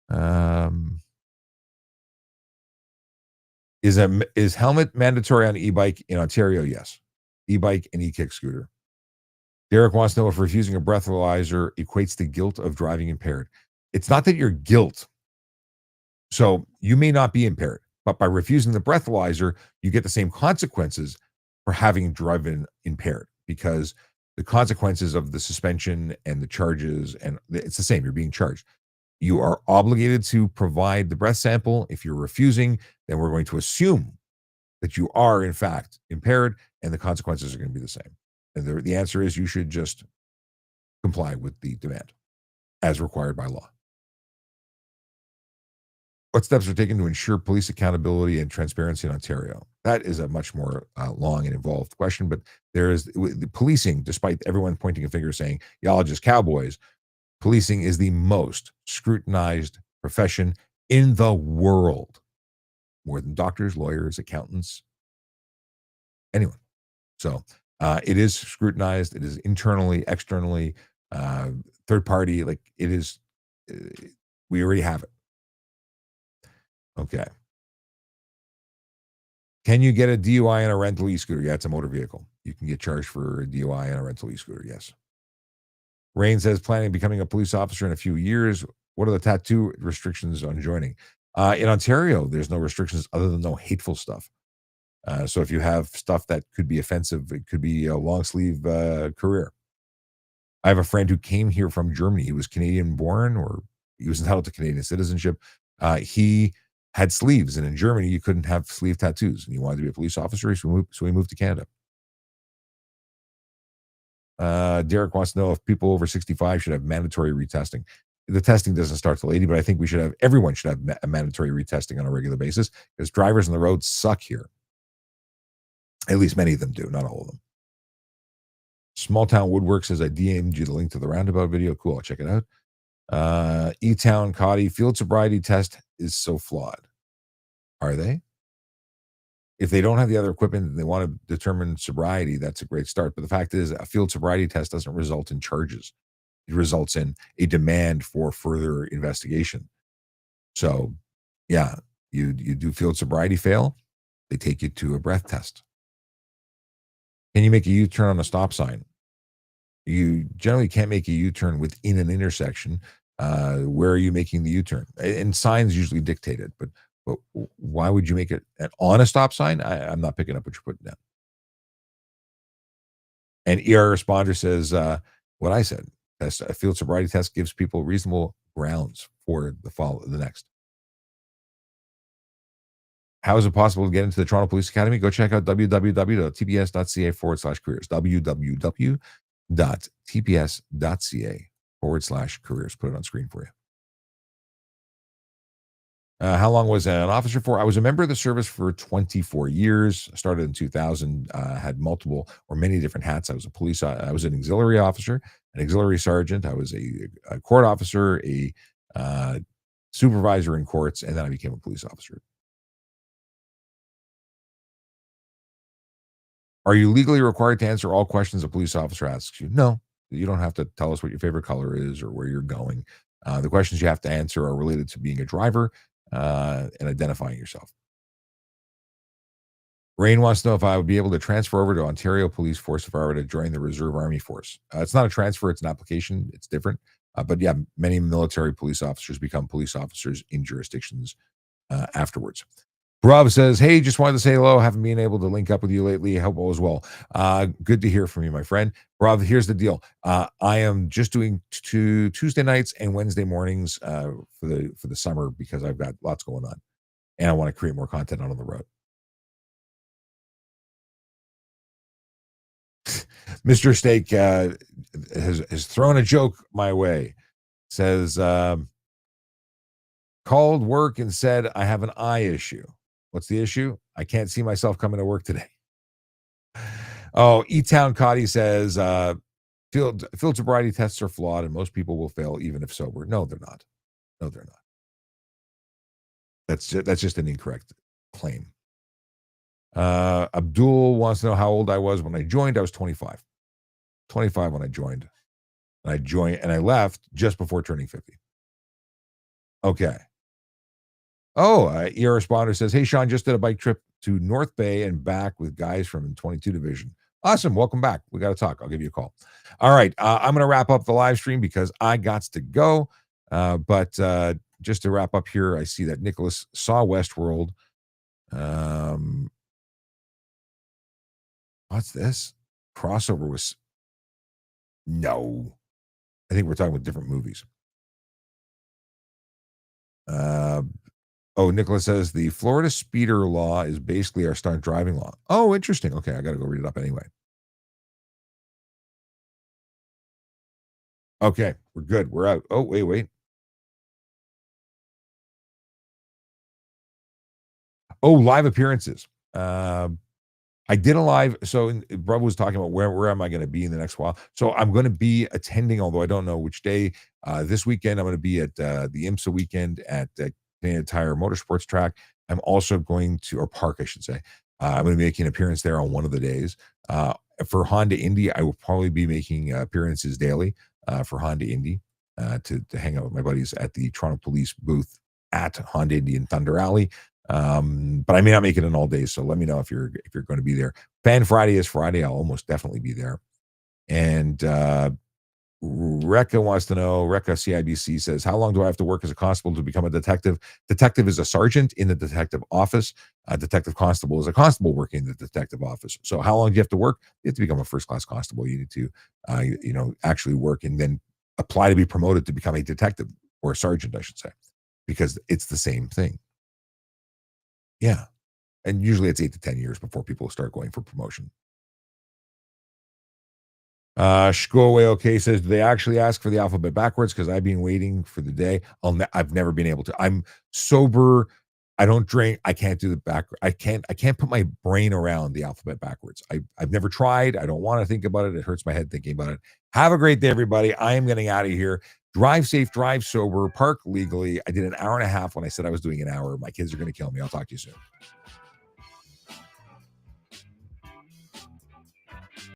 Um, is helmet mandatory on e-bike in Ontario? Yes, e-bike and e-kick scooter. Derek wants to know if refusing a breathalyzer equates to guilt of driving impaired. It's not that you're guilt. So you may not be impaired, but by refusing the breathalyzer, you get the same consequences for having driven impaired because the consequences of the suspension and the charges, and it's the same. You're being charged. You are obligated to provide the breath sample. If you're refusing, then we're going to assume that you are, in fact, impaired, and the consequences are going to be the same. And the answer is you should just comply with the demand as required by law. What steps are taken to ensure police accountability and transparency in Ontario? That is a much more long and involved question, but there is the policing, despite everyone pointing a finger saying, y'all are just cowboys, policing is the most scrutinized profession in the world, more than doctors, lawyers, accountants, anyone. So it is scrutinized. It is internally, externally, third party. Like it is, uh, we already have it. Okay. Can you get a DUI on a rental e-scooter? Yeah, it's a motor vehicle. You can get charged for a DUI on a rental e-scooter. Yes. Rain says, planning on becoming a police officer in a few years. What are the tattoo restrictions on joining? In Ontario, there's no restrictions other than no hateful stuff. So if you have stuff that could be offensive, it could be a long sleeve career. I have a friend who came here from Germany. He was Canadian born, or he was entitled to Canadian citizenship. He had sleeves, and in Germany, you couldn't have sleeve tattoos. And he wanted to be a police officer, so he moved to Canada. Derek wants to know if people over 65 should have mandatory retesting. The testing doesn't start till 80, but I think everyone should have a mandatory retesting on a regular basis because drivers on the road suck here. At least many of them do, not all of them. Small Town Woodwork says I DM'd you the link to the roundabout video. Cool, I'll check it out. E-Town Cotty, field sobriety test is so flawed. Are they? If they don't have the other equipment and they want to determine sobriety, that's a great start. But the fact is, a field sobriety test doesn't result in charges. It results in a demand for further investigation. So, yeah, you do field sobriety fail, they take you to a breath test. Can you make a U-turn on a stop sign? You generally can't make a U-turn within an intersection. Where are you making the U-turn? And signs usually dictate it, but why would you make it on a stop sign? I'm not picking up what you're putting down. And ER responder says what I said. A field sobriety test gives people reasonable grounds for the next. How is it possible to get into the Toronto Police Academy? Go check out www.tps.ca/careers. www.tps.ca/careers. Put it on screen for you. How long was I an officer for? I was a member of the service for 24 years. I started in 2000. Had multiple or many different hats. I was I was an auxiliary officer, an auxiliary sergeant. I was a court officer, a supervisor in courts, and then I became a police officer. Are you legally required to answer all questions a police officer asks you? No, you don't have to tell us what your favorite color is or where you're going. The questions you have to answer are related to being a driver and identifying yourself. Rain wants to know if I would be able to transfer over to Ontario Police Force if I were to join the Reserve Army Force. It's not a transfer, it's an application. It's different. But yeah, many military police officers become police officers in jurisdictions afterwards. Rob says, hey, just wanted to say hello. Haven't been able to link up with you lately. Hope all is well. Good to hear from you, my friend. Rob, here's the deal. I am just doing Tuesday nights and Wednesday mornings for the summer because I've got lots going on. And I want to create more content out on the road. Mr. Steak has thrown a joke my way. Says, called work and said, I have an eye issue. What's the issue? I can't see myself coming to work today. Oh, E-Town Cotty says, field sobriety tests are flawed and most people will fail even if sober. No, they're not. No, they're not. That's just an incorrect claim. Abdul wants to know how old I was when I joined. I was 25. 25 when I joined. And I left just before turning 50. Okay. Oh, ER responder says, hey, Sean, just did a bike trip to North Bay and back with guys from 22 Division. Awesome. Welcome back. We got to talk. I'll give you a call. All right. I'm going to wrap up the live stream because I got to go. But just to wrap up here, I see that Nicholas saw Westworld. What's this? Crossover was... No. I think we're talking about different movies. Nicholas says the Florida speeder law is basically our stunt driving law. Oh, interesting. Okay, I got to go read it up anyway. Okay, we're good. We're out. Oh, wait. Oh, live appearances. I did a live. So Brub was talking about where am I going to be in the next while. So I'm going to be attending, although I don't know which day. This weekend, I'm going to be at the IMSA weekend at Canadian Tire Motorsports Track. I'm also going to, or park, I should say. I'm going to be making an appearance there on one of the days. For Honda Indy, I will probably be making appearances daily for Honda Indy to hang out with my buddies at the Toronto Police booth at Honda Indy in Thunder Alley. But I may not make it in all days, so let me know if you're going to be there. Fan Friday is Friday. I'll almost definitely be there. And Rekka wants to know, Rekka CIBC says, how long do I have to work as a constable to become a detective? Detective is a sergeant in the detective office. A detective constable is a constable working in the detective office. So how long do you have to work? You have to become a first class constable. You need to, actually work and then apply to be promoted to become a detective or a sergeant, I should say, because it's the same thing. Yeah. And usually it's 8 to 10 years before people start going for promotion. Go away. Okay, says, do they actually ask for the alphabet backwards? Because I've been waiting for the day. I've never been able to. I'm sober. I don't drink. I can't do the back. I can't put my brain around the alphabet backwards. I've never tried. I don't want to think about it. It hurts my head thinking about it. Have a great day, everybody. I am getting out of here. Drive safe, drive sober, park legally. I did an hour and a half when I said I was doing an hour. My kids are going to kill me. I'll talk to you soon.